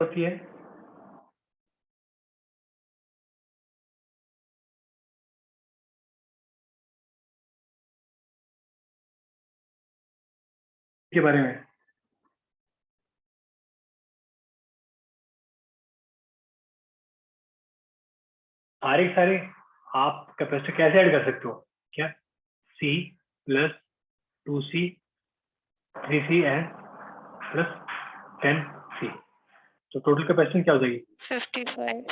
S1: होती है। के बारे में सारे आप कैपेसिटर कैसे ऐड कर सकते हो? क्या C plus 2C 3C and plus 10C, तो टोटल कैपेसिटेंस क्या हो जाएगी?
S4: 55।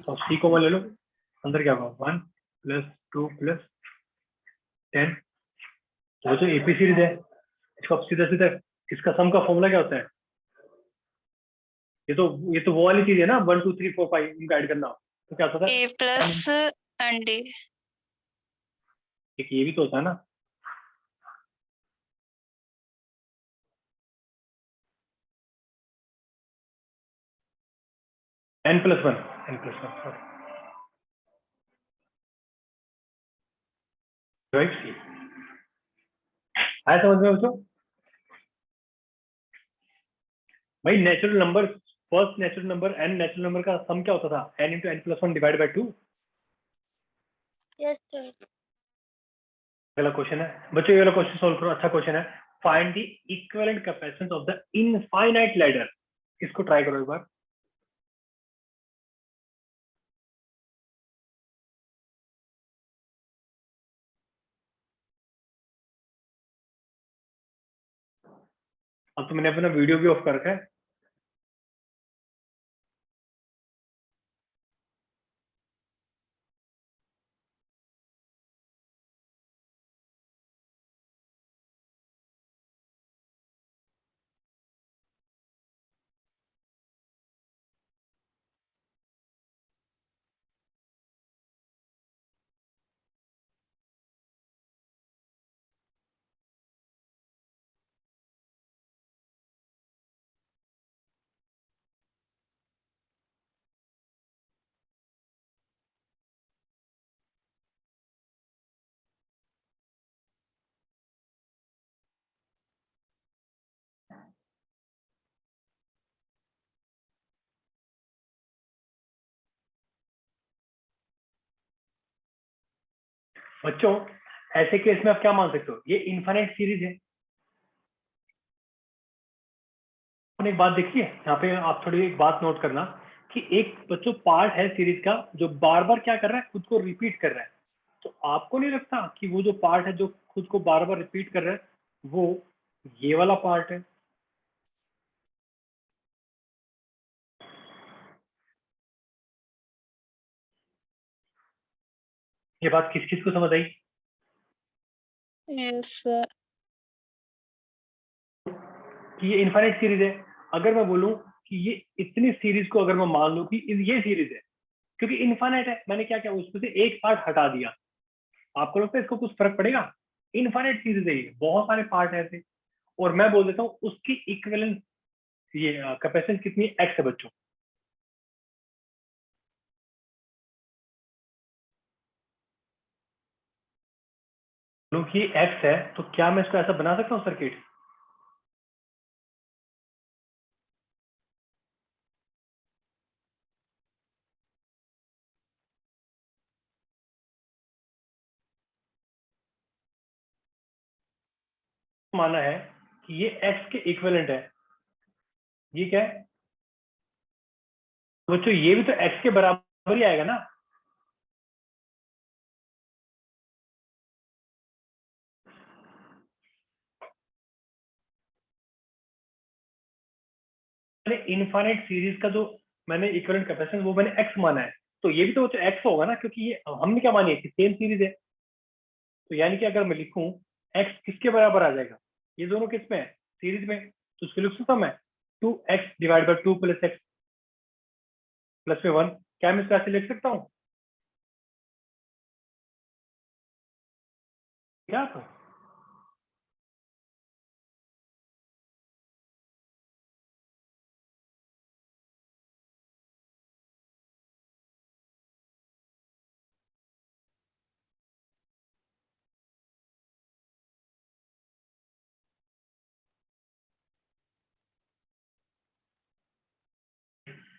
S1: तो C को वन ले लो, अंदर क्या होगा? 1 प्लस 2 प्लस 10। वो तो एपी सीरीज है, इसको आप सीधा सीधा, इसका सम का फॉर्मूला क्या होता है? ये तो वो वाली चीज है ना, 1 2 3 4 5 इनको ऐड करना। तो क्या होता
S4: ए
S1: है?
S4: Plus and D.
S1: एक ये भी तो होता है ना। n+1, n+1 sorry. राइट सी आया समझ में बच्चों? भाई natural number, first natural number N natural number का सम क्या होता था? n into N plus one divide by 2।
S3: Yes sir.
S1: अगला क्वेश्चन है बच्चों, ये वाला क्वेश्चन सॉल्व करो, अच्छा क्वेश्चन है। Find the equivalent capacitance of the infinite ladder. इसको ट्राई करो एक बार। अब तो मैंने अपना वीडियो भी ऑफ कर रखा है। बच्चों ऐसे केस में आप क्या मान सकते हो? ये इनफाइनाइट सीरीज है। आपने एक बात देखी है यहाँ पे, आप थोड़ी एक बात नोट करना कि एक बच्चों पार्ट है सीरीज का जो बार बार क्या कर रहा है, खुद को रिपीट कर रहा है। तो आपको नहीं लगता कि वो जो पार्ट है जो खुद को बार बार रिपीट कर रहा है वो ये वाला पार्ट है? ये बात किस किस को समझ आई?
S5: Yes sir.
S1: कि ये इनफाइनाइट सीरीज है। अगर मैं बोलूं कि ये इतनी सीरीज को अगर मैं मान लूं कि ये सीरीज है, क्योंकि इनफाइनाइट है, मैंने क्या किया उसमें से एक पार्ट हटा दिया। आपको लगता है इसको कुछ फर्क पड़ेगा? इनफाइनाइट सीरीज है ये, बहुत सारे पार्ट है ऐसे। और मैं बोल देता हूँ उसकी इक्विवेलेंट ये कैपेसिटेंस कितनी है? एक्स है बच्चों। क्योंकि एक्स है तो क्या मैं इसको ऐसा बना सकता हूँ सर्किट? माना है कि ये एक्स के इक्विवेलेंट है। ये क्या है बच्चों? ये भी तो एक्स के बराबर ही आएगा ना। मैंने इनफाइनाइट सीरीज का जो मैंने इक्विवेलेंट कैपेसिटेंस वो मैंने एक्स माना है, तो ये भी तो एक्स होगा ना, क्योंकि ये हमने क्या मानी है कि सेम सीरीज है। तो यानी कि अगर मैं लिखूं एक्स किसके बराबर आ जाएगा? ये दोनों किस में है? सीरीज में। तो उसको लिख सकता हूं मैं 2x divide by 2 plus x plus में 1। क्या मैं इसको ऐसे लिख सकता हूँ क्या? तो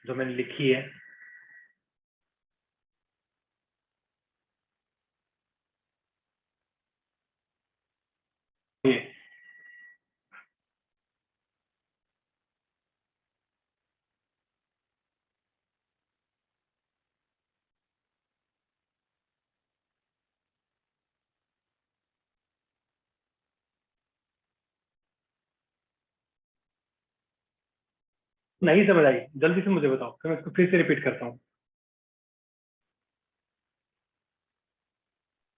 S1: जो मैंने लिखी है ये, नहीं समझ आई? जल्दी से मुझे बताओ, फिर मैं इसको फिर से रिपीट करता हूँ।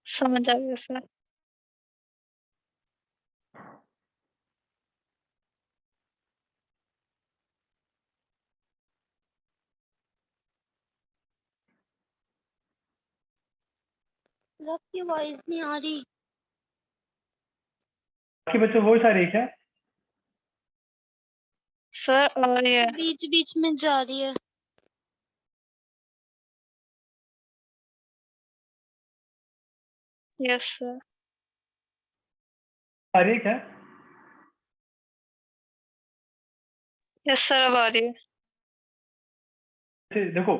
S5: समझ आ गया सर।
S3: आपकी वॉइस नहीं आ रही।
S1: बाकी बच्चों वो सारे क्या?
S5: सर और ये
S3: बीच बीच में जा रही है।
S5: Yes sir.
S1: आ रही है क्या?
S4: यस सर, अब आ रही है।
S1: देखो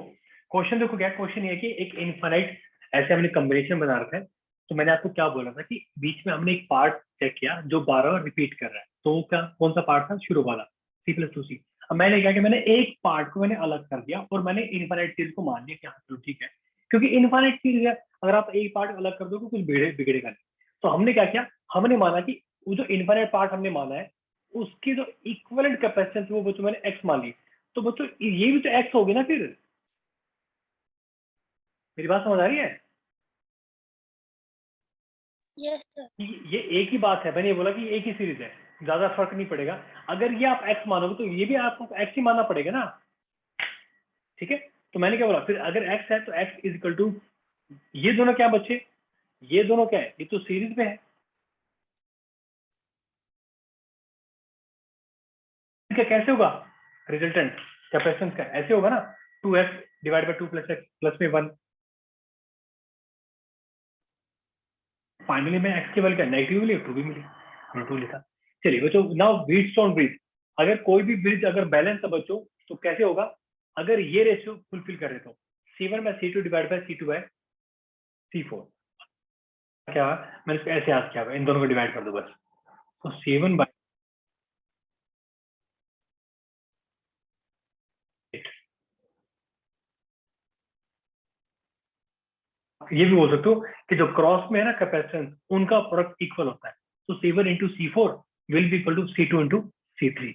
S1: क्वेश्चन, देखो क्या क्वेश्चन ये है कि एक इनफाइनाइट ऐसे हमने कॉम्बिनेशन बना रखा है, तो मैंने आपको क्या बोला था कि बीच में हमने एक पार्ट चेक किया जो बार बार रिपीट कर रहा है, तो वो क्या कौन सा पार्ट था? शुरू वाला C+2C। अब मैंने क्या किया, मैंने एक पार्ट को मैंने अलग कर दिया और मैंने इनफाइनाइट सीरीज को मान लिया कि हाँ चलो ठीक है, क्योंकि इनफाइनाइट सीरीज है, अगर आप एक पार्ट अलग कर दोगे कुछ बिगड़ेगा नहीं। तो हमने क्या किया, हमने माना कि वो जो इनफाइनाइट पार्ट हमने माना है उसकी जो इक्विवेलेंट कैपेसिटेंस वो बच्चों मैंने एक्स मान ली। तो बच्चों ये भी तो एक्स होगी ना, फिर मेरी बात समझ आ रही है?
S3: Yes sir.
S1: ये एक ही बात है, मैंने ये बोला कि एक ही सीरीज है, ज्यादा फर्क नहीं पड़ेगा। अगर ये आप एक्स मानोगे तो ये भी आपको एक्स ही मानना पड़ेगा ना, ठीक है? तो मैंने क्या बोला, फिर अगर एक्स है तो एक्स इज इक्वल टू, ये दोनों क्या बच्चे, ये दोनों क्या है, ये तो सीरीज में है, क्या कैसे होगा रिजल्टेंट कैपेसिटेंस का? ऐसे होगा ना, 2x divide by 2 plus x plus में 1। फाइनली मैं x की वैल्यू क्या नेगेटिव मिली, 2 भी मिली, हमने 2 लिखा। चलिए बच्चों, नाउ व्हीटस्टोन ब्रिज, अगर कोई भी ब्रिज अगर बैलेंस है बच्चों तो कैसे होगा? अगर ये रेशियो फुलफिल करे तो C1 bye C2 divide by C2 bye C4 क्या है? मैंने इसको ऐसे याद किया, इन दोनों को डिवाइड कर दो बस, तो C1 बाय, ये भी बोल सकते हो कि जो क्रॉस में है ना कैपेसिटेंस, उनका प्रोडक्ट इक्वल होता है, तो C1 into C4 will be equal to C2 into C3।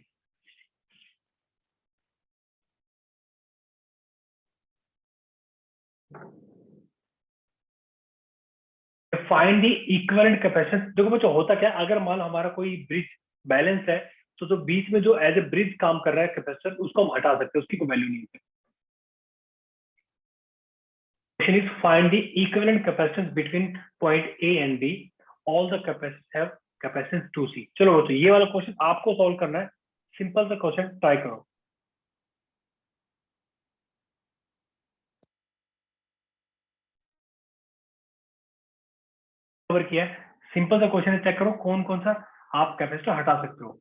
S1: Find the equivalent capacitance. देखो बच्चों होता क्या, अगर मान लो हमारा कोई ब्रिज बैलेंस है, तो जो बीच में जो एज ए ब्रिज काम कर रहा है कैपेसिटर, उसको हम हटा सकते हैं, उसकी कोई वैल्यू नहीं है। Question is find the equivalent capacitance between point A and B, all the capacitance have capacitance 2C। चलो बच्चों ये वाला क्वेश्चन आपको सॉल्व करना है, सिंपल सा क्वेश्चन, ट्राई करो। कवर किया है, सिंपल सा क्वेश्चन है, चेक करो कौन कौन सा आप कैपेसिटर हटा सकते हो।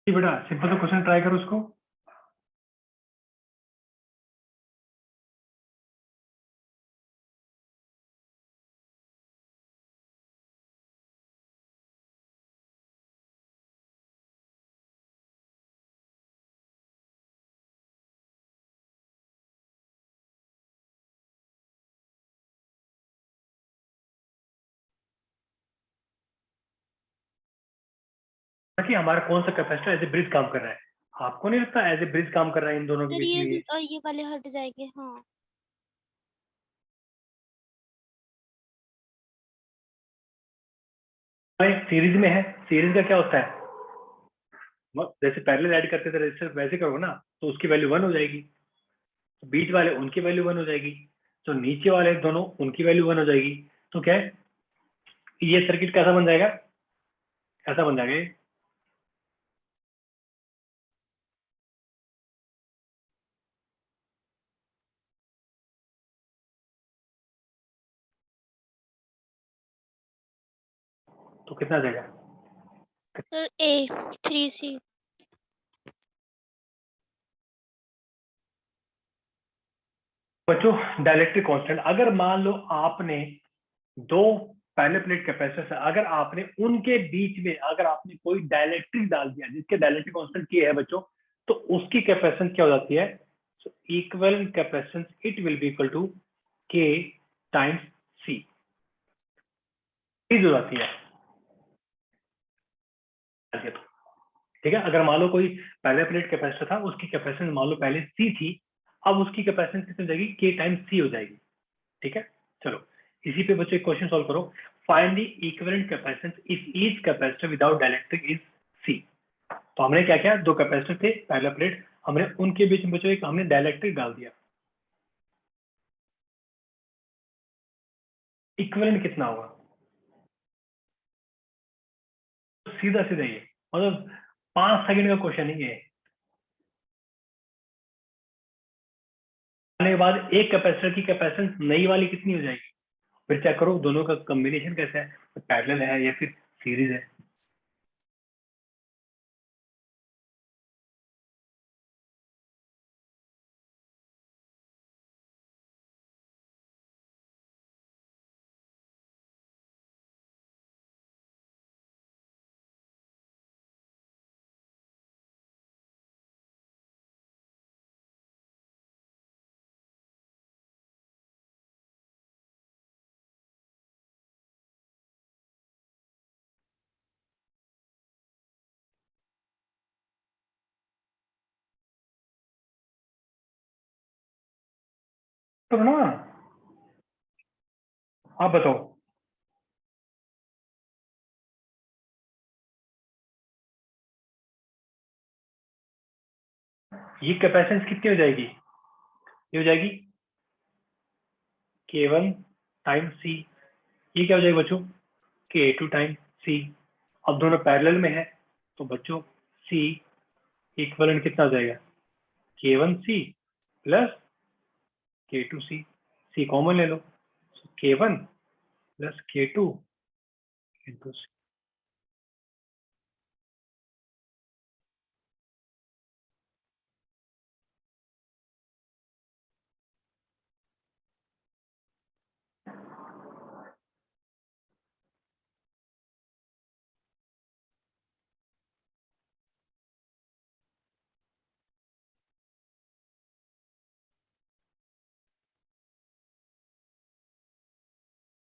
S1: जी बेटा, सिंपल सा क्वेश्चन ट्राई करो उसको। कि हमारा कौन सा कैपेसिटर एज ए ब्रिज काम कर रहा है, आपको नहीं लगता एज ए ब्रिज काम कर रहा है इन दोनों के
S3: सर
S1: बीच में?
S3: ये वाले हट जाएंगे। हाँ
S1: ये सीरीज में है, सीरीज का क्या होता है, जैसे पैरेलल ऐड करते थे रेजिस्टर, वैसे करो ना, तो उसकी वैल्यू 1 हो जाएगी, तो बीच वाले उनकी वैल्यू 1 हो जाएगी, तो नीचे वाले दोनों उनकी वैल्यू 1 हो जाएगी। तो क्या है, ये सर्किट कैसा बन जाएगा, ऐसा बन जाएगा ये। तो कितना आ जाएगा?
S3: Sir A 3C।
S1: बच्चों डायलेक्ट्रिक कांस्टेंट, अगर मान लो आपने दो पैरेलल प्लेट कैपेसिटर है, अगर आपने उनके बीच में अगर आपने कोई डाइलेक्ट्रिक डाल दिया जिसके डाइलेक्ट्रिक कांस्टेंट के है बच्चों, तो उसकी कैपेसिटेंस क्या हो जाती है? So equivalent capacitance it will be equal to K times C हो जाती है। ठीक है, अगर मान लो कोई पैरेलल प्लेट कैपेसिटर था, उसकी कैपेसिटेंस मान लो पहले सी थी, अब उसकी कैपेसिटेंस कितनी हो जाएगी? के टाइम्स सी हो जाएगी। ठीक है, चलो इसी पे बच्चों एक क्वेश्चन सॉल्व करो। Find the equivalent capacitance if each capacitor without dielectric is C. तो हमने क्या किया, दो कैपेसिटर थे पैरेलल प्लेट, हमने उनके बीच में बच्चों एक हमने डाइलेक्ट्रिक डाल दिया। इक्विवेलेंट कितना होगा? सीधा सीधा ये मतलब 5 सेकंड का क्वेश्चन ही है। के बाद एक कैपेसिटर की कैपेसिटेंस नई वाली कितनी हो जाएगी? फिर चेक करो दोनों का कॉम्बिनेशन कैसा है, पैरेलल है या फिर सीरीज है। तो ना आप बताओ, ये कैपेसिटेंस कितनी हो जाएगी? ये हो जाएगी K1 टाइम सी। ये क्या हो जाएगा बच्चों? K2 टाइम सी। अब दोनों पैरेलल में है तो बच्चों C इक्विवेलेंट कितना हो जाएगा? K1C plus K2C। C common ले लो, K1 plus K2 into C।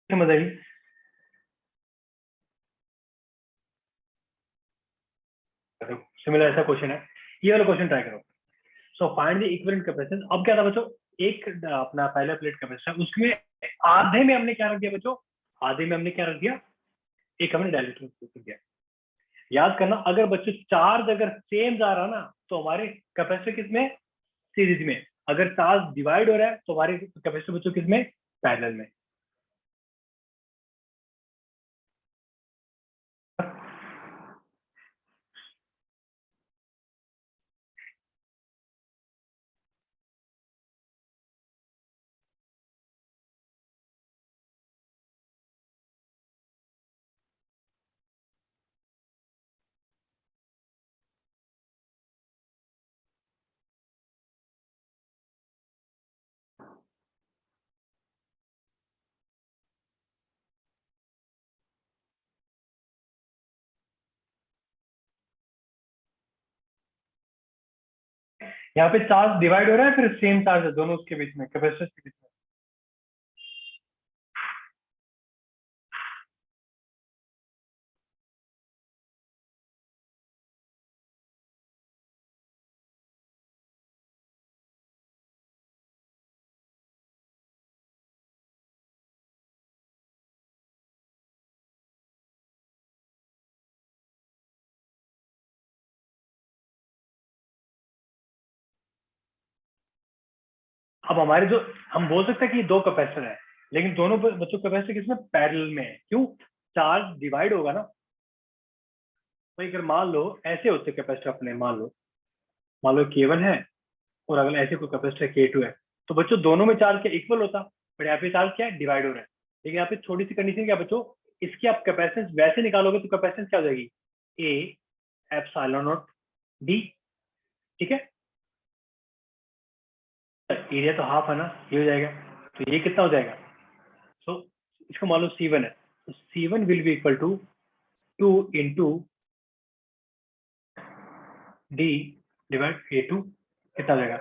S1: समझ आई? सिमिलर ऐसा क्वेश्चन है, ये वाला क्वेश्चन ट्राई करो। So find the equivalent capacitance. अब क्या था बच्चों, एक अपना पहला प्लेट कैपेसिटर, उसमें आधे में हमने क्या रख दिया बच्चों? आधे में हमने क्या रख दिया? एक हमने डायलेक्ट्रिक रख दिया। याद करना, अगर बच्चों चार्ज अगर सेम जा रहा ना तो हमारे कैपेसिटर किसमें? सीरीज में। अगर चार्ज डिवाइड हो रहा है तो हमारे कैपेसिटर बच्चों किसमें? पैरेलल में। यहाँ पे चार्ज डिवाइड हो रहा है, फिर सेम चार्ज है दोनों उसके बीच में, कैपेसिटर के बीच में। अब हमारे जो हम बोल सकते हैं कि दो कैपेसिटर है, लेकिन दोनों बच्चों कैपेसिटर किसमें? पैरेलल में है। क्यों? चार्ज डिवाइड होगा ना। तो अगर मान लो ऐसे होते कैपेसिटर अपने, मान लो K1 है और अगर ऐसे कोई कैपेसिटर K2 है, तो बच्चों दोनों में चार्ज क्या इक्वल होता, बट यहाँ पे चार्ज क्या है? डिवाइड हो रहा है। लेकिन यहाँ पे छोटी सी कंडीशन क्या बच्चों, इसकी आप कैपेसिटेंस वैसे निकालोगे तो कैपेसिटेंस क्या हो जाएगी? A epsilon not D। ठीक है, एरिया तो हाफ है ना, ये हो जाएगा। तो ये कितना हो जाएगा? सो इसको मान लो C1 है, तो C1 will be equal to 2 into D divide A2 कितना जाएगा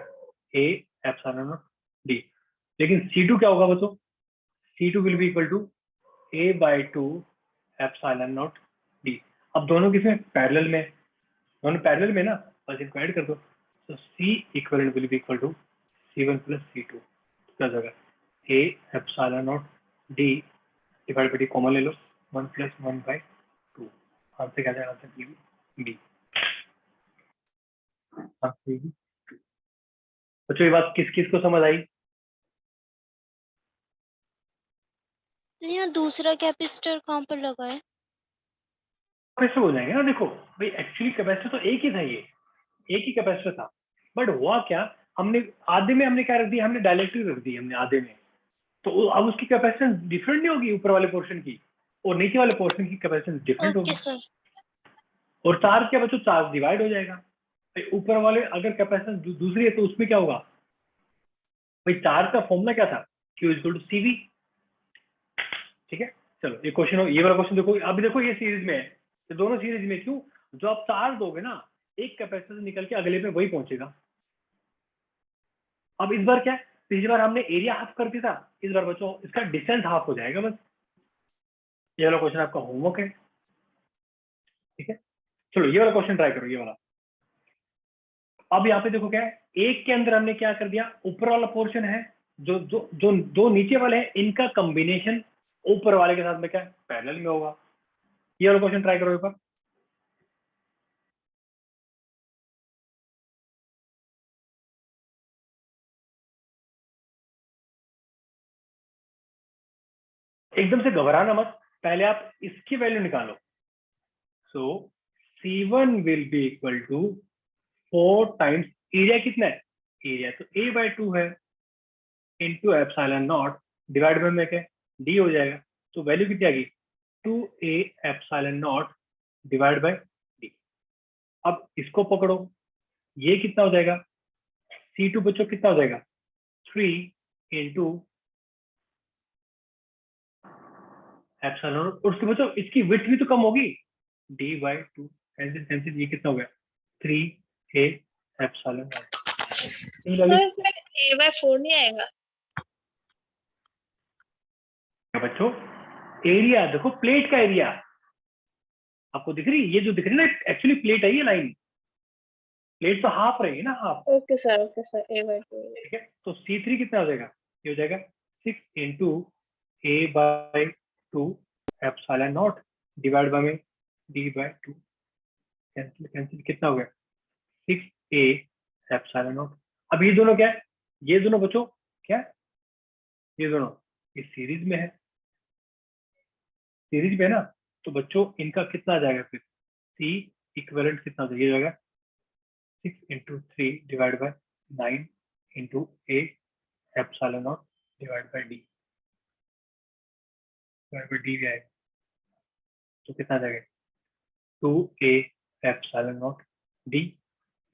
S1: A एप्सिलॉन नॉट D। लेकिन C2 क्या होगा बच्चों? C2 will be equal to A by 2 epsilon not D। अब दोनों किसमें पैरेलल में, दोनों पैरेलल में ना, बस इनको ऐड कर दो। तो C equivalent will be equal to C1 plus C2 क्या जाएगा A epsilon not D divide by D common ले लो 1 plus 1 by 2। आंसर क्या जाएगा? Answer B। बच्चों ये बात किस किस को समझ आई?
S2: यहाँ दूसरा कैपेसिटर कहाँ पर लगा है?
S1: कैसे हो जाएंगे ना, देखो भाई एक्चुअली कैपेसिटर तो एक ही था, ये एक ही कैपेसिटर था, बट हुआ क्या, हमने आधे में हमने क्या रख दिया, हमने डायलेक्ट्रिक रख दी हमने आधे में, तो अब उसकी कैपेसिटेंस डिफरेंट नहीं होगी ऊपर वाले पोर्शन की और नीचे वाले पोर्शन की कैपेसिटेंस डिफरेंट होगी।
S2: Okay sir.
S1: और चार्ज क्या बच्चों, चार्ज डिवाइड हो जाएगा। भाई ऊपर वाले अगर कैपेसिटेंस दूसरी है तो उसमें क्या होगा, भाई चार्ज का फॉर्मूला क्या था, Q इक्वल टू CV। ठीक है, चलो ये क्वेश्चन, ये वाला क्वेश्चन देखो, अभी देखो ये सीरीज में है, तो दोनों सीरीज में, क्यों, जो आप चार्ज दोगे ना एक कैपेसिटर से निकल के अगले में वही पहुंचेगा। अब इस बार क्या है, पिछली बार हमने एरिया हाफ कर दिया था, इस बार बच्चों इसका डिस्टेंस हाफ हो जाएगा बस। ये वाला क्वेश्चन आपका होमवर्क है। ठीक है, चलो ये वाला क्वेश्चन ट्राई करो, ये वाला। अब यहाँ पे देखो क्या है, एक के अंदर हमने क्या कर दिया, ऊपर वाला पोर्शन है, जो जो जो दो नीचे वाले हैं इनका कॉम्बिनेशन ऊपर वाले के साथ में क्या पैरेलल में होगा। ये वाला क्वेश्चन ट्राई करो एक बार। एकदम से घबराना मत, पहले आप इसकी वैल्यू निकालो। So C1 will be equal to 4 times area, कितना है एरिया, तो A by 2 है, into epsilon naught divide by में क्या D हो जाएगा, तो वैल्यू कितनी आ गई 2A epsilon naught divide bye D। अब इसको पकड़ो, ये कितना हो जाएगा, C2 बच्चों कितना हो जाएगा 3 इंटू एप्सिलॉन, और उसके बच्चों इसकी विड्थ भी तो कम होगी, D by 2 कैंसिल, ये कितना हो गया 3A एप्सिलॉन नॉट।
S4: सर इसमें A/4 नहीं आएगा
S1: बच्चों, एरिया देखो, प्लेट का एरिया आपको दिख रही है, ये जो दिख रही है ना एक्चुअली प्लेट है, ये लाइन प्लेट तो हाफ रहेगी ना, हाफ।
S5: Okay sir A/2।
S1: ठीक है, तो C3 कितना हो जाएगा, ये हो जाएगा 6 into A by 2 epsilon naught divide by में D by 2 कैंसिल कैंसिल, कितना हो गया 6A एप्सिलॉन नॉट। अब ये दोनों क्या है, ये दोनों बच्चों क्या है, ये दोनों इस सीरीज में है, सीरीज में है ना, तो बच्चों इनका कितना आ जाएगा फिर, C इक्विवेलेंट कितना हो जाएगा 6 into 3 divide by 9 into A epsilon naught divide bye D, divide by D भी आएगा, तो कितना आ जाएगा 2A एप्सिलॉन नॉट D।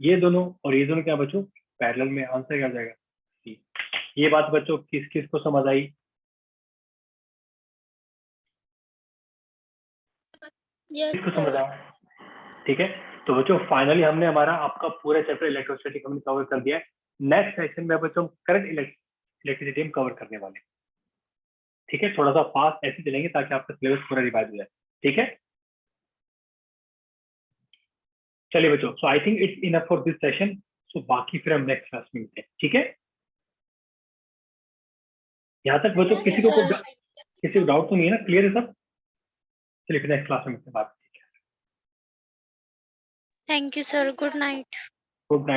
S1: ये दोनों और ये दोनों क्या बच्चों पैरेलल में, आंसर क्या आ जाएगा C। ये बात बच्चों किस किस को समझ आई? किसको समझ आया? ठीक है, तो बच्चों फाइनली हमने हमारा आपका पूरा चैप्टर इलेक्ट्रोस्टैटिक हमने कवर कर दिया है। नेक्स्ट सेक्शन में बच्चों करंट इलेक्ट्रिसिटी हम कवर करने वाले हैं। ठीक है, थोड़ा सा फास्ट ऐसे चलेंगे ताकि आपका सिलेबस पूरा रिवाइज हो जाए। ठीक है, चलिए बच्चों, so I think it's enough for this session, so बाकी फिर हम नेक्स्ट क्लास में मिलते हैं। ठीक है, यहाँ तक बच्चों किसी को डाउट तो नहीं है ना, क्लियर है सब? चलिए फिर नेक्स्ट क्लास में मिलते हैं, बात।
S2: Thank you sir, good night.
S1: Good night.